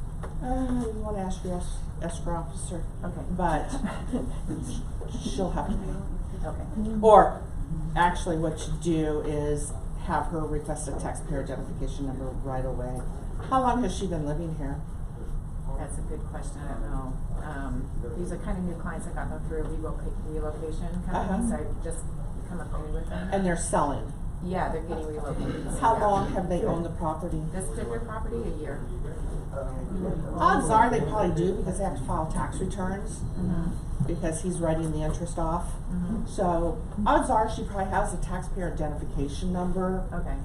You wanna ask your escrow officer, Okay. but she'll have to pay. Okay. Or, actually what you do is have her request a taxpayer identification number right away. How long has she been living here? That's a good question. I don't know. These are kind of new clients. I got them through a relocation company, so I just become acquainted with them. And they're selling. Yeah, they're getting relocated. so How yeah. long have they owned the property? This particular property, a year. Odds are they probably do because they have to file tax returns because he's writing the interest off. So odds are she probably has a taxpayer identification number. Okay.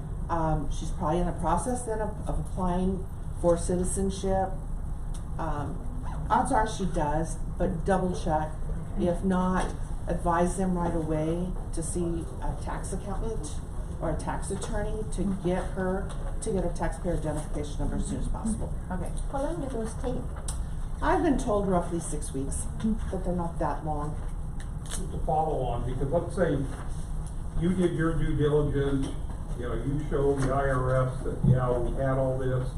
She's probably in the process then of applying for citizenship. Odds are she does, but double check. If not, advise them right away to see a tax accountant or a tax attorney to get her to get a taxpayer identification number as soon as possible. Okay. How long do those take? I've been told roughly 6 weeks, but they're not that long. Just to follow on, because let's say you did your due diligence, you know, you showed the IRS that, yeah, we had all this,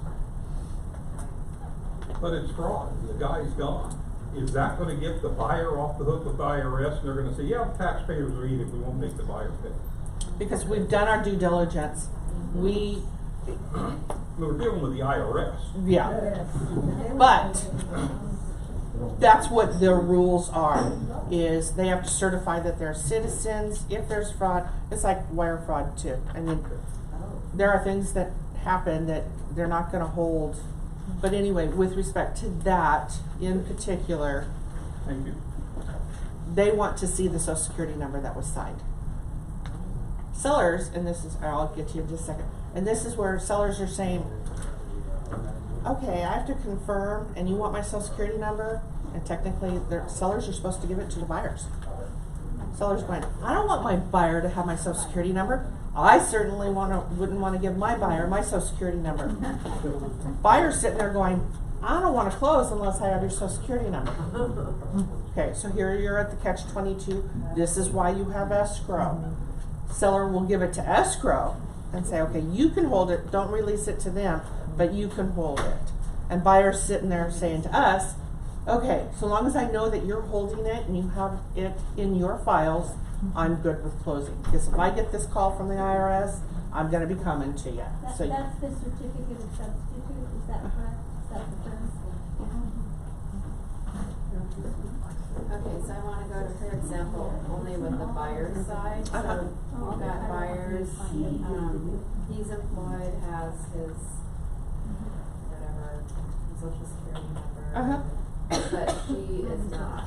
but it's fraud, the guy's gone. Is that gonna get the buyer off the hook with the IRS, and they're gonna say, yeah, taxpayers are eating, we won't make the buyer pay? Because we've done our due diligence. We We're dealing with the IRS. Yeah. But that's what their rules are, is they have to certify that they're citizens. If there's fraud, it's like wire fraud too. I mean, there are things that happen that they're not gonna hold. But anyway, with respect to that in particular, Thank you. they want to see the social security number that was signed. Sellers, and this is, I'll get to you in just a second, and this is where sellers are saying, okay, I have to confirm, and you want my social security number, and technically, sellers are supposed to give it to the buyers. Sellers going, I don't want my buyer to have my social security number. I certainly wouldn't want to give my buyer my social security number. Buyer's sitting there going, I don't want to close unless I have your social security number. Okay, so here you're at the catch-22. This is why you have escrow. Seller will give it to escrow and say, okay, you can hold it, don't release it to them, but you can hold it. And buyer's sitting there saying to us, okay, so long as I know that you're holding it and you have it in your files, I'm good with closing. Because if I get this call from the IRS, I'm gonna be coming to you. That's So the certificate of substitute, is that correct? Is that the term? Okay, so I wanna go to, for example, only with the buyer's side, so we've got buyers, he's employed, has his, whatever, social security number. But she is not,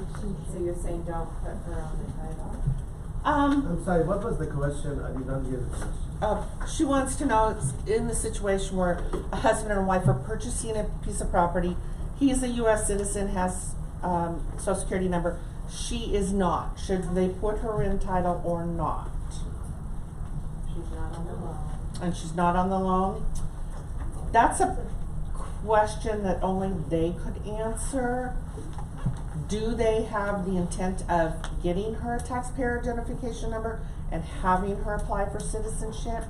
so you're saying don't put her on the title? I'm sorry, what was the question? I did not hear the question. She wants to know, it's in the situation where a husband and wife are purchasing a piece of property. He's a US citizen, has social security number. She is not. Should they put her in title or not? She's not on the loan. And she's not on the loan? That's a question that only they could answer. Do they have the intent of getting her a taxpayer identification number and having her apply for citizenship?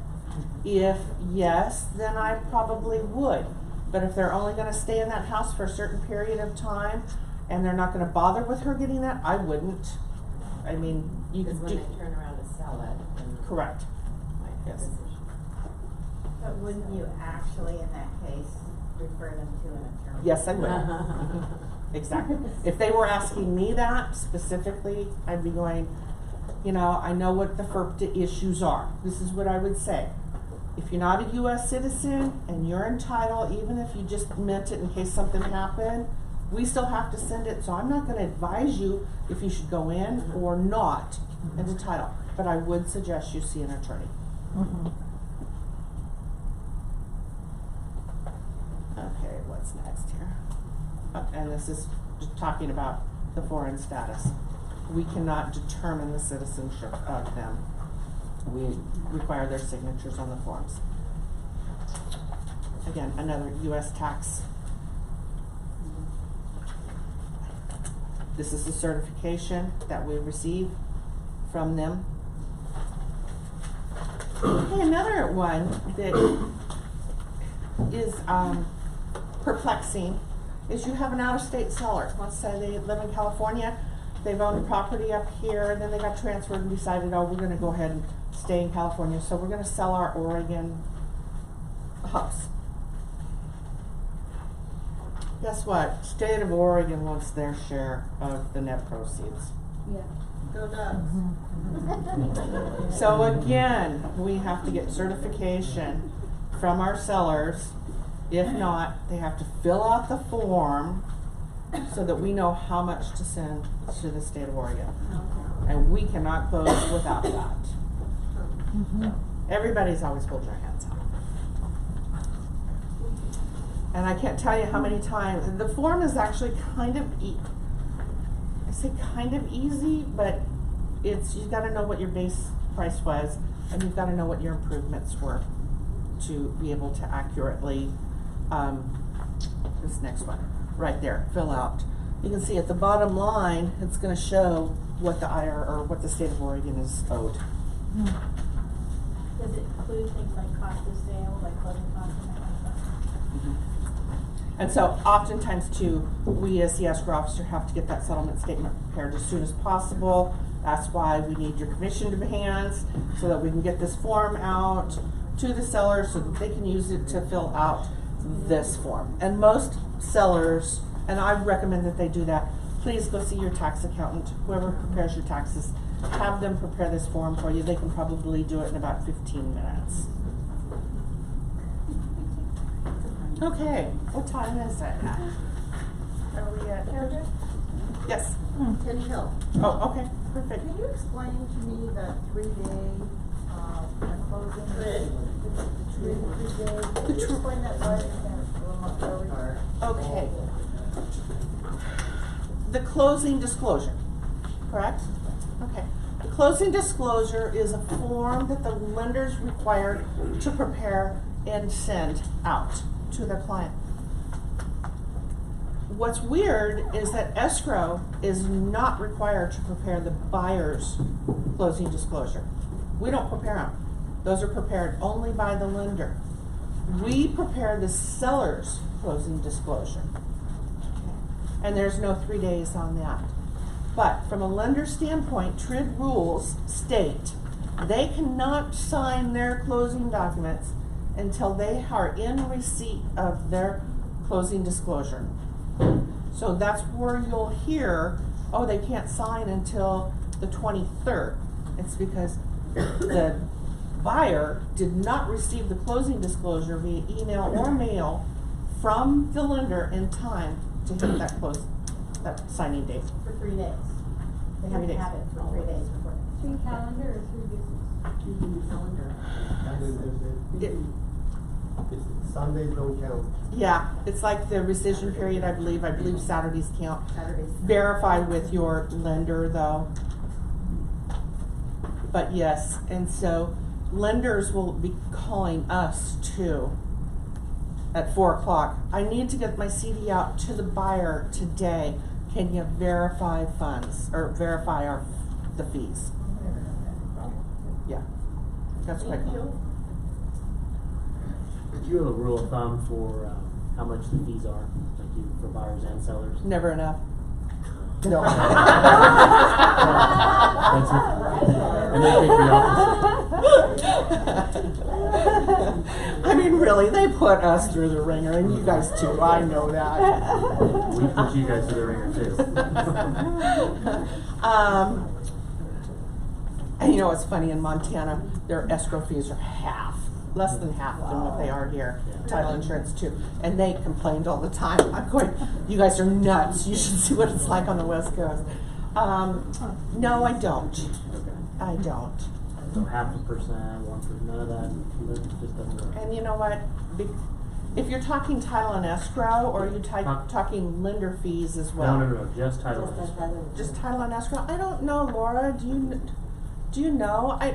If yes, then I probably would. But if they're only gonna stay in that house for a certain period of time and they're not gonna bother with her getting that, I wouldn't. I mean, you Because could when do. they turn around to sell it, then Correct. might have Yes. this issue. But wouldn't you actually, in that case, refer them to an attorney? Yes, I would. Exactly. If they were asking me that specifically, I'd be going, you know, I know what the FERPTA issues are. This is what I would say. If you're not a US citizen and you're entitled, even if you just meant it in case something happened, we still have to send it. So I'm not gonna advise you if you should go in or not into title. But I would suggest you see an attorney. Okay, what's next here? And this is just talking about the foreign status. We cannot determine the citizenship of them. We require their signatures on the forms. Again, another US tax. This is the certification that we receive from them. Okay, another one that is perplexing is you have an out-of-state seller. Let's say they live in California, they've owned property up here, and then they got transferred and decided, oh, we're gonna go ahead and stay in California, so we're gonna sell our Oregon house. Guess what? State of Oregon wants their share of the net proceeds. Yeah. Go Ducks. So again, we have to get certification from our sellers. If not, they have to fill out the form so that we know how much to send to the state of Oregon. And we cannot close without that. Everybody's always holding their hands out. And I can't tell you how many times, the form is actually kind of, I say kind of easy, but it's, you gotta know what your base price was. and you've gotta know what your improvements were to be able to accurately, this next one, right there, fill out. You can see at the bottom line, it's gonna show what the or what the state of Oregon is owed. Does it include things like cost of sale, like closing costs and that kind of stuff? And so oftentimes too, we as the escrow officer have to get that settlement statement prepared as soon as possible. That's why we need your commission to hands, so that we can get this form out to the seller so that they can use it to fill out this form. And most sellers, and I recommend that they do that, please go see your tax accountant, whoever prepares your taxes, have them prepare this form for you. They can probably do it in about 15 minutes. Okay, what time is it? Are we at? Yes. Penny Hill. Oh, okay, perfect. Can you explain to me the 3-day, closing? Can you explain that right again? Okay. The closing disclosure, correct? Okay. The closing disclosure is a form that the lender's required to prepare and send out to their client. What's weird is that escrow is not required to prepare the buyer's closing disclosure. We don't prepare them. Those are prepared only by the lender. We prepare the seller's closing disclosure. And there's no 3 days on that. But from a lender standpoint, TRID rules state they cannot sign their closing documents until they are in receipt of their closing disclosure. So that's where you'll hear, oh, they can't sign until the 23rd. It's because the buyer did not receive the closing disclosure via email or mail from the lender in time to hit that signing date. For 3 days. They have 3 to days. have it for 3 days before. 3 calendar or 3 business? Calendar. Sundays don't count. Yeah, it's like the rescission period, I believe Saturdays count. Saturdays. Verify with your lender though. But yes, and so lenders will be calling us too at 4 o'clock. I need to get my CD out to the buyer today. Can you verify funds or verify the fees? Yeah, that's quite cool. Do you have a rule of thumb for how much the fees are, like you, for buyers and sellers? Never enough. No. That's it. And they think the opposite. I mean, really, they put us through the ringer, and you guys too. I know that. We put you guys through the ringer too. And you know what's funny, in Montana, their escrow fees are less than half than what they are here. Yeah. Title insurance too. And they complained all the time. I'm going, you guys are nuts. You should see what it's like on the West Coast. No, I don't. Okay. I don't. So 0.5%, 1%, none of that just doesn't work. And you know what? If you're talking title and escrow, or are you talking lender fees as well? No, just title. Just title and escrow? I don't know, Laura. Do you know? I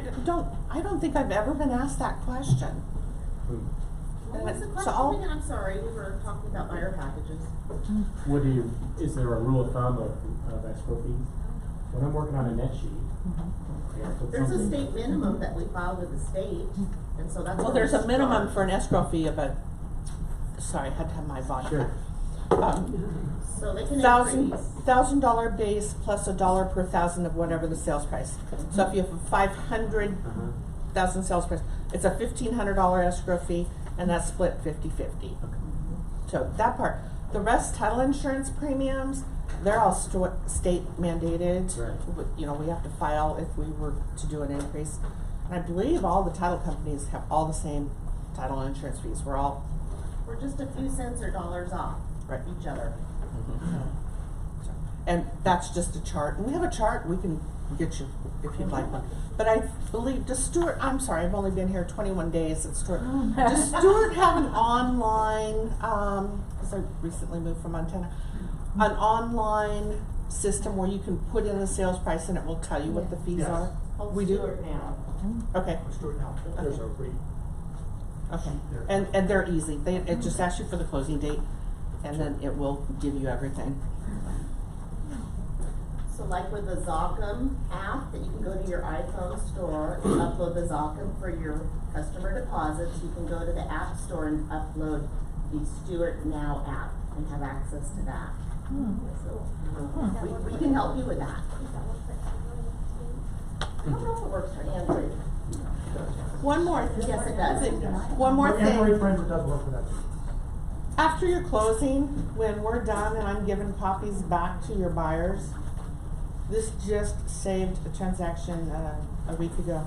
don't think I've ever been asked that question. What was the So question again? I'm sorry, we were talking about buyer packages. Is there a rule of thumb of escrow fees? When I'm working on a net sheet, I gotta put There's a something- state minimum that we file with the state, and so that's. Well, what there's we a minimum start. for an escrow fee of sorry, I had to have my vodka. Sure. So they can increase. $1,000 base plus $1 per thousand of whatever the sales price. So if you have a 500,000 sales price, it's a $1,500 escrow fee, and that's split 50-50. So that part. The rest, title insurance premiums, they're all state mandated. Right. You know, we have to file if we were to do an increase. And I believe all the title companies have all the same title insurance fees. We're just a few cents or dollars off Right. each other. And that's just a chart. And we have a chart we can get you if you'd like one. But I believe, does Stuart, I'm sorry, I've only been here 21 days at Stuart. Does Stuart have an online, because I recently moved from Montana, an online system where you can put in the sales price and it will tell you what the fees Yes. are? We do? Stewart now. Okay, Stuart now, there's a rate. okay. And they're easy. It just asks you for the closing date, and then it will give you everything. So like with the Zocum app, that you can go to your iPhone store and upload the Zocum for your customer deposits, you can go to the App Store and upload the Stewart Now app and have access to that. So, we can help you with that. I don't know if it works for Android. One more. Yes, it does. One more For Android thing. friends, it does work for that. After your closing, when we're done and I'm giving copies back to your buyers, this just saved a transaction a week ago.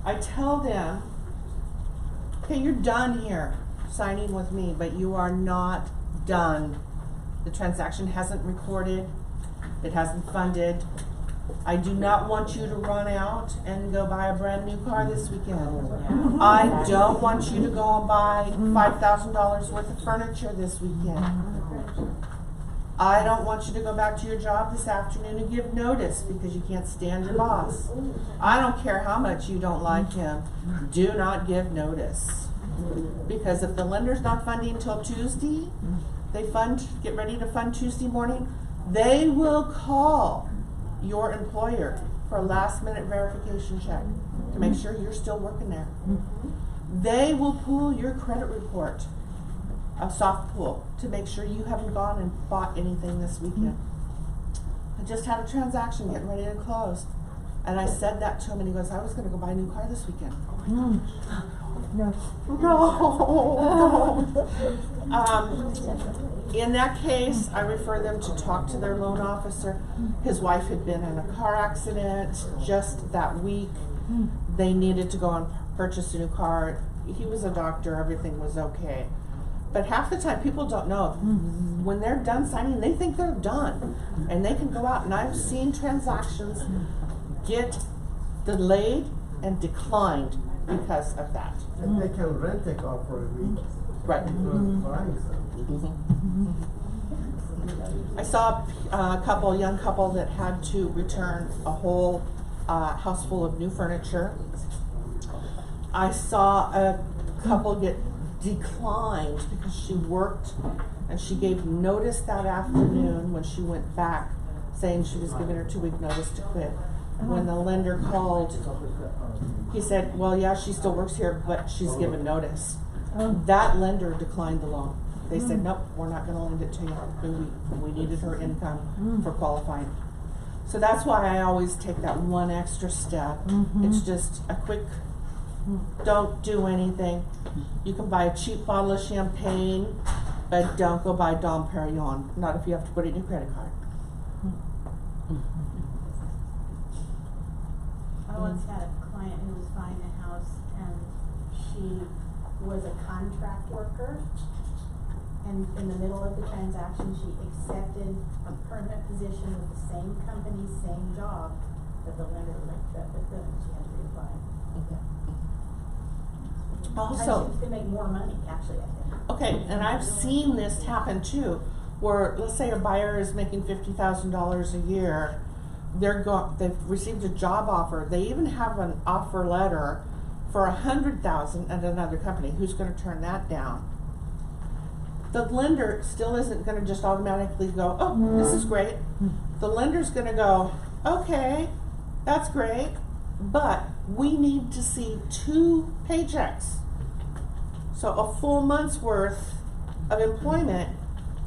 I tell them, okay, you're done here signing with me, but you are not done. The transaction hasn't recorded, it hasn't funded. I do not want you to run out and go buy a brand new car this weekend. I don't want you to go and buy $5,000 worth of furniture this weekend. I don't want you to go back to your job this afternoon and give notice because you can't stand your boss. I don't care how much you don't like him. Do not give notice. Because if the lender's not funding until Tuesday, get ready to fund Tuesday morning, they will call your employer for a last minute verification check to make sure you're still working there. They will pull your credit report, a soft pull, to make sure you haven't gone and bought anything this weekend. I just had a transaction getting ready to close, and I said that to him, and he goes, I was going to go buy a new car this weekend. No. In that case, I refer them to talk to their loan officer. His wife had been in a car accident just that week. They needed to go and purchase a new car. He was a doctor, everything was okay. But half the time, people don't know. When they're done signing, they think they're done. And they can go out, and I've seen transactions get delayed and declined because of that. And they can rent a car for a week. Right. Buying something. I saw a young couple that had to return a whole house full of new furniture. I saw a couple get declined because she worked and she gave notice that afternoon when she went back, saying she was giving her 2-week notice to quit. When the lender called, he said, well, yeah, she still works here, but she's given notice. That lender declined the loan. They said, nope, we're not gonna lend it to you. We needed her income for qualifying. So that's why I always take that one extra step. It's just a quick, don't do anything. You can buy a cheap bottle of champagne, but don't go buy Dom Perignon, not if you have to put it in your credit card. I once had a client who was buying a house and she was a contract worker. And in the middle of the transaction, she accepted a permanent position with the same company, same job, that the lender linked up with them, and she had to reapply. Also, She could make more money, actually, I think. okay, and I've seen this happen too, where let's say a buyer is making $50,000 a year, they've received a job offer, they even have an offer letter for $100,000 at another company. Who's going to turn that down? The lender still isn't going to just automatically go, oh, this is great. The lender's going to go, okay, that's great, but we need to see 2 paychecks. So a full month's worth of employment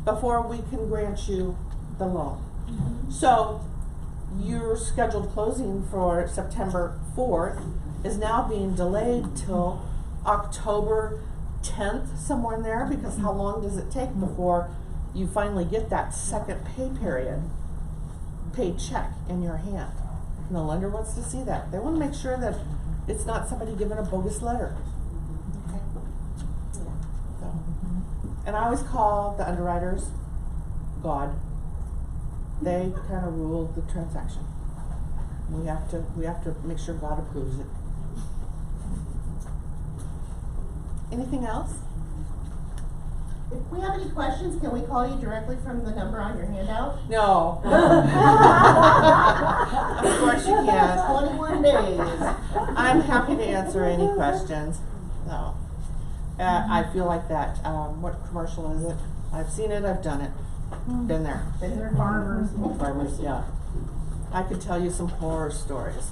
before we can grant you the loan. So your scheduled closing for September 4th is now being delayed till October 10th, somewhere in there, because how long does it take before you finally get that second pay period, paid check in your hand? And the lender wants to see that. They want to make sure that it's not somebody giving a bogus letter. Okay. So, and I always call the underwriters God. They kind of rule the transaction. We have to make sure God approves it. Anything else? If we have any questions, can we call you directly from the number on your handout? No. Of course you can. 21 days. I'm happy to answer any questions. No. I feel like that. What commercial is it? I've seen it, I've done it. Been there. Been there, farmers. Farmers, yeah. I could tell you some horror stories.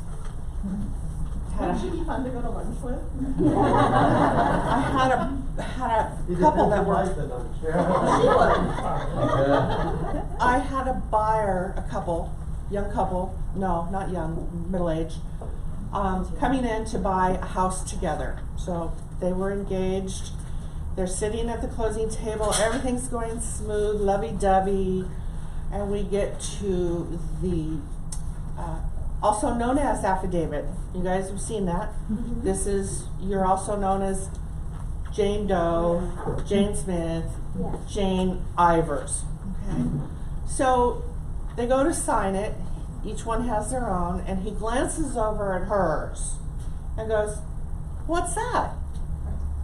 Wouldn't she be fun to go to lunch with? I had a couple that were. She would. I had a buyer, young couple, no, not young, middle-aged, coming in to buy a house together. So they were engaged. They're sitting at the closing table. Everything's going smooth, lovey-dovey, and we get to the also known as affidavit. You guys have seen that. Mm-hmm. This is, you're also known as Jane Doe, Jane Smith, Jane Ivers. Okay? So they go to sign it. Each one has their own, and he glances over at hers and goes, "What's that?"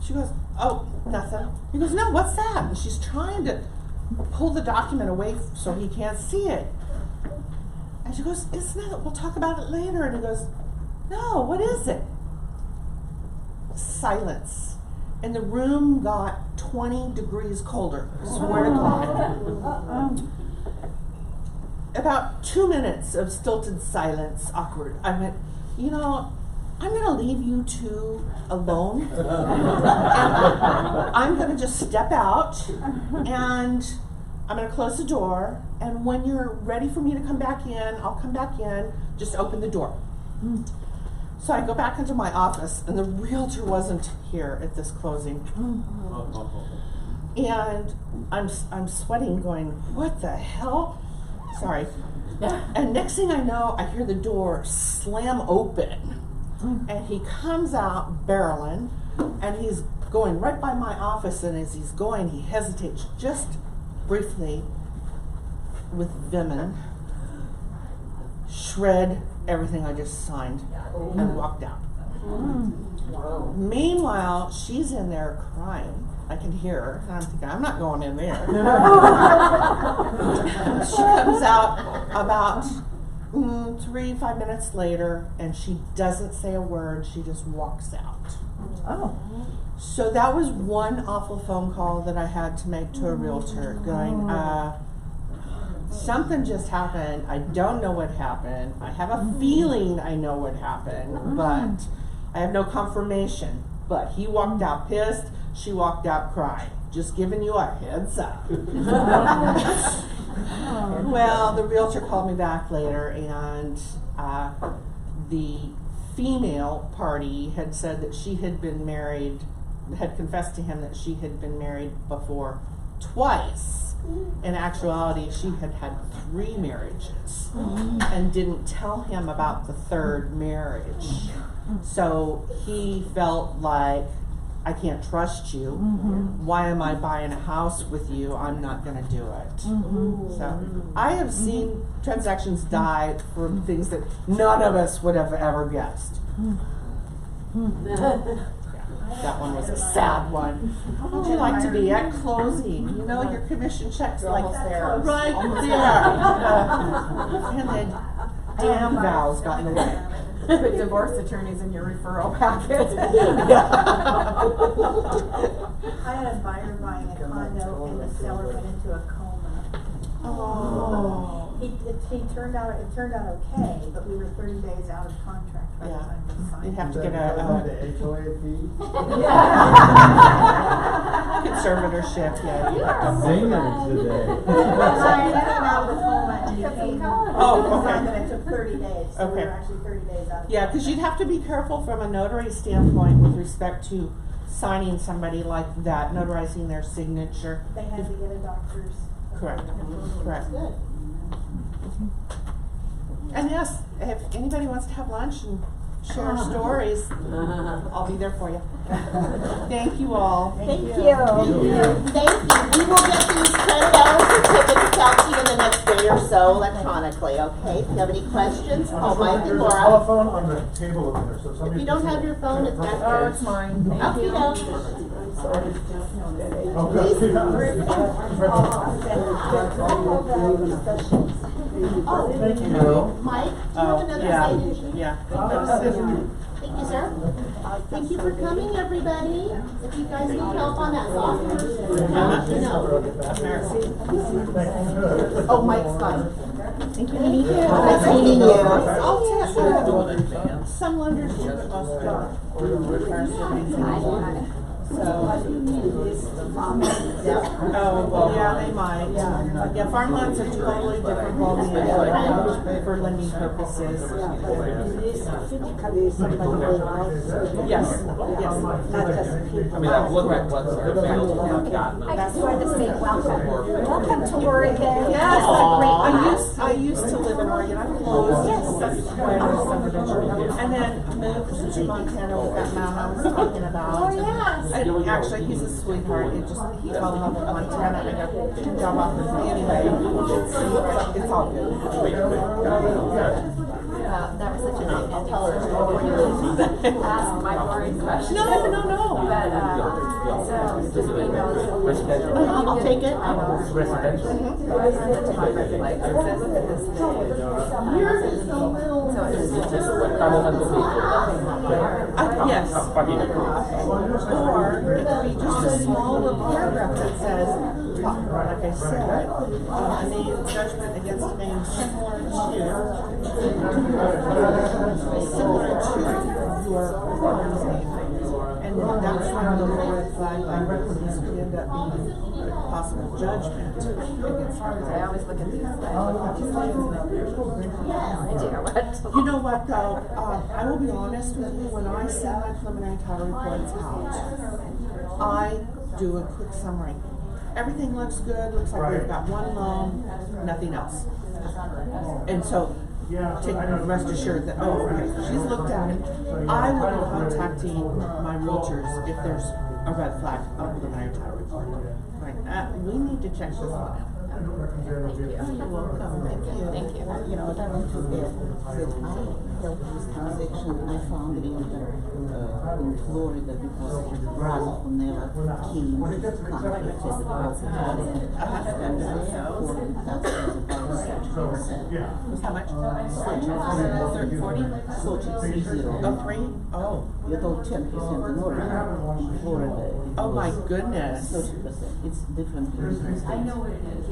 She goes, "Oh, nothing." He goes, "No, what's that?" And she's trying to pull the document away so he can't see it. And she goes, "It's not, we'll talk about it later." And he goes, "No, what is it?" Silence. And the room got 20 degrees colder. I swear to God. About 2 minutes of stilted silence, awkward. I went, "You know, I'm going to leave you two alone. And I'm going to just step out, and I'm going to close the door, and when you're ready for me to come back in, I'll come back in. Just open the door." So I go back into my office, and the realtor wasn't here at this closing. And I'm sweating, going, "What the hell?" Sorry. And next thing I know, I hear the door slam open, and he comes out barreling, and he's going right by my office, and as he's going, he hesitates just briefly with vim, shred everything I just signed, and walked out. Meanwhile, she's in there crying. I can hear her, and I'm thinking, I'm not going in there. She comes out about 3-5 minutes later, and she doesn't say a word. She just walks out. Oh. So that was one awful phone call that I had to make to a realtor, going, something just happened. I don't know what happened. I have a feeling I know what happened, but I have no confirmation. But he walked out pissed. She walked out crying. Just giving you a heads up. Well, the realtor called me back later, and the female party had said that she had been married, had confessed to him that she had been married before twice. In actuality, she had had 3 marriages and didn't tell him about the 3rd marriage. So he felt like, I can't trust you. Why am I buying a house with you? I'm not going to do it. So I have seen transactions die from things that none of us would have ever guessed. That one was a sad one. How would you like to be at closing? You know, your commission check's like right there. And then damn vows got in the way. Put divorce attorneys in your referral packet. I had a buyer buying a condo, and the seller went into a coma. Oh. It turned out okay, but we were 30 days out of contract by the time we signed. You'd have to get the HOA fee. conservatorship, yeah. You'd have to Singers today. So I let him out of the coma, and he came. Oh, okay. And it took 30 days, so we Okay. were actually 30 days out of Yeah, because you'd have to be careful from a notary standpoint with respect to signing somebody like that, notarizing their signature. They had to get a doctor's. Correct. approval. Correct. And yes, if anybody wants to have lunch and share stories, I'll be there for you. Thank you all. Thank you. Thank you. We will get these credit hour certificates out to you in the next day. 3 or so electronically, okay? If you have any questions, call Mike and There's a Laura. telephone on the table over there, so if If somebody. you don't have your phone, it's back there. Oh, it's mine. Up you go. Oh, good. Oh, Thank you. Mike, do you have Oh, another yeah, sign-in sheet? yeah. Thank you, sir. Thank you for coming, everybody. If you guys need help on that software, let me know. Oh, Mike's fine. Thank you to meet you. Nice meeting you. I'll tell you, some lenders do, but most don't. So, oh, well, yeah, they might. Yeah, farmlands are totally different ballgame for lending purposes. Yes, yes. I mean, I've looked at what's available and I've gotten them. I just wanted to say welcome. Welcome to Oregon. Yes, It's a great I used to live in Oregon. I closed subdivision and then moved to Montana with that man I was talking about. Oh, yes. And actually, he's a sweetheart. He fell in love with Montana. I got 2 job offers anyway. It's all good. That was such a nice ending. Ask my boring question. No. But, so, just emails. I'll take it. Yours is so little. So it's just Yes. Or it could be just a small little paragraph that says, like I said, a name judgment against a name similar to your father's name. And that's where the red flag language could end up being a possible judgment against I always look at these, You know what though, I will be honest with you, when I send my preliminary title reports out, I do a quick summary. Everything looks good, looks like we've got one loan, nothing else. And so, rest assured that, oh, okay, she's looked at it. I will be contacting my realtors if there's a red flag on the preliminary title report. Like, we need to check this one out. Thank you. You're welcome. Thank you. You know, what I want to add that I helped this transaction. I found it in Florida because Ron Cornell came contacted the property and therefore it was about 6%. How much? 40? Oh, 3? Oh. You know, 10% in Oregon, Florida. Oh my goodness. 30%. It's different. I know what it is.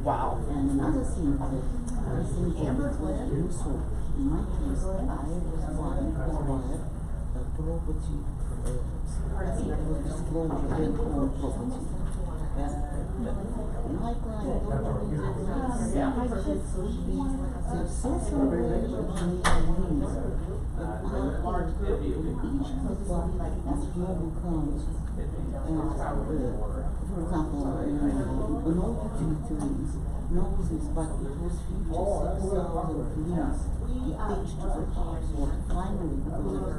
Wow. And another thing that I think so in my case, I was one who had a property, disclosure and own property. And my client the social relationship means each global counts for example, an old utility knows this, but it was 56,000 liens. He pitched to the court finally because of the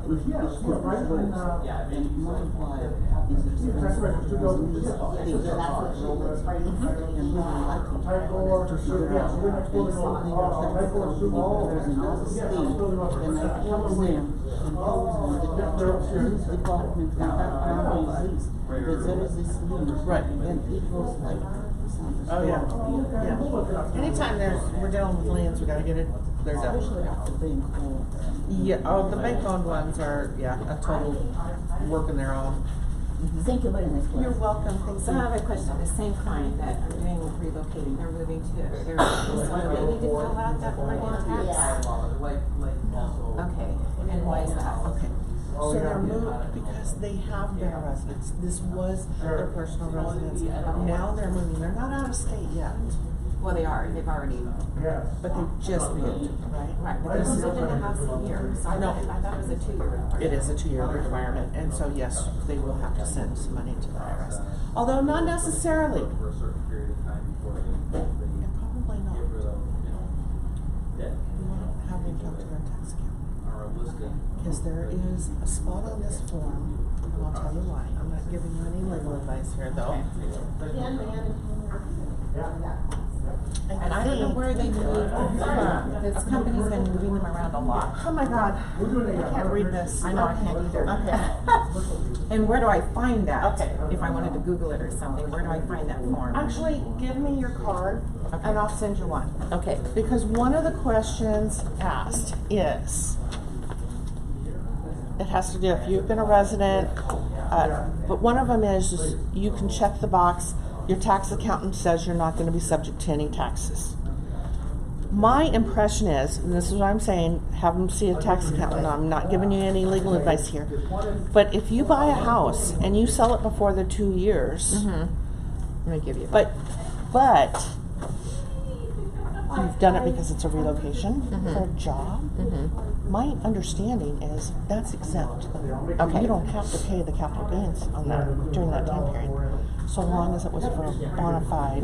if you could reverse and multiply his responsibility to go to the state and we were lucky to figure out and something that was in another state and I told them and told them that the police department can have no exist because there is this lien and it was like Oh yeah. Anytime we're dealing with liens, we gotta get it. They're done. especially after being owned. Yeah. Oh, the bank-owned ones are a total working their own. Thank you very much. You're welcome. Thanks. So I have a question. The same client that I'm doing relocating, they're moving to Arizona. So they need to fill out that mortgage tax? Okay. And why is that? Okay. So they're moved because they have been a residence. This was their personal residence. Now they're moving. They're not out of state yet, Well, they are. They've already. but they just moved, right? Right. But they've lived in the house a year. So I No. thought it was a 2-year requirement. It is a 2-year requirement, and so yes, they will have to send some money to the IRS. Although not necessarily. For a certain period of time before they Probably not. get rid of, You want to have them talk to their tax account. are listed. Because there is a spot on this form, and I'll tell you why. I'm not giving you any legal advice here, though. And I don't know where they moved from. This company's been moving them around a lot. Oh my God, I can't read this. I know, I can't either. Okay. And where do I find that? Okay. If I wanted to Google it or something, where do I find that form? Actually, give me your card, and I'll send you one. Okay. Because one of the questions asked is, it has to do if you've been a resident, but one of them is you can check the box, your tax accountant says you're not going to be subject to any taxes. My impression is, and this is what I'm saying, have them see a tax accountant. I'm not giving you any legal advice here. But if you buy a house and you sell it before the 2 years, I'm gonna give you. but you've done it because it's a relocation for a job. My understanding is that's exempt. Okay. You don't have to pay the capital gains on that during that time period, so long as it was for a bona fide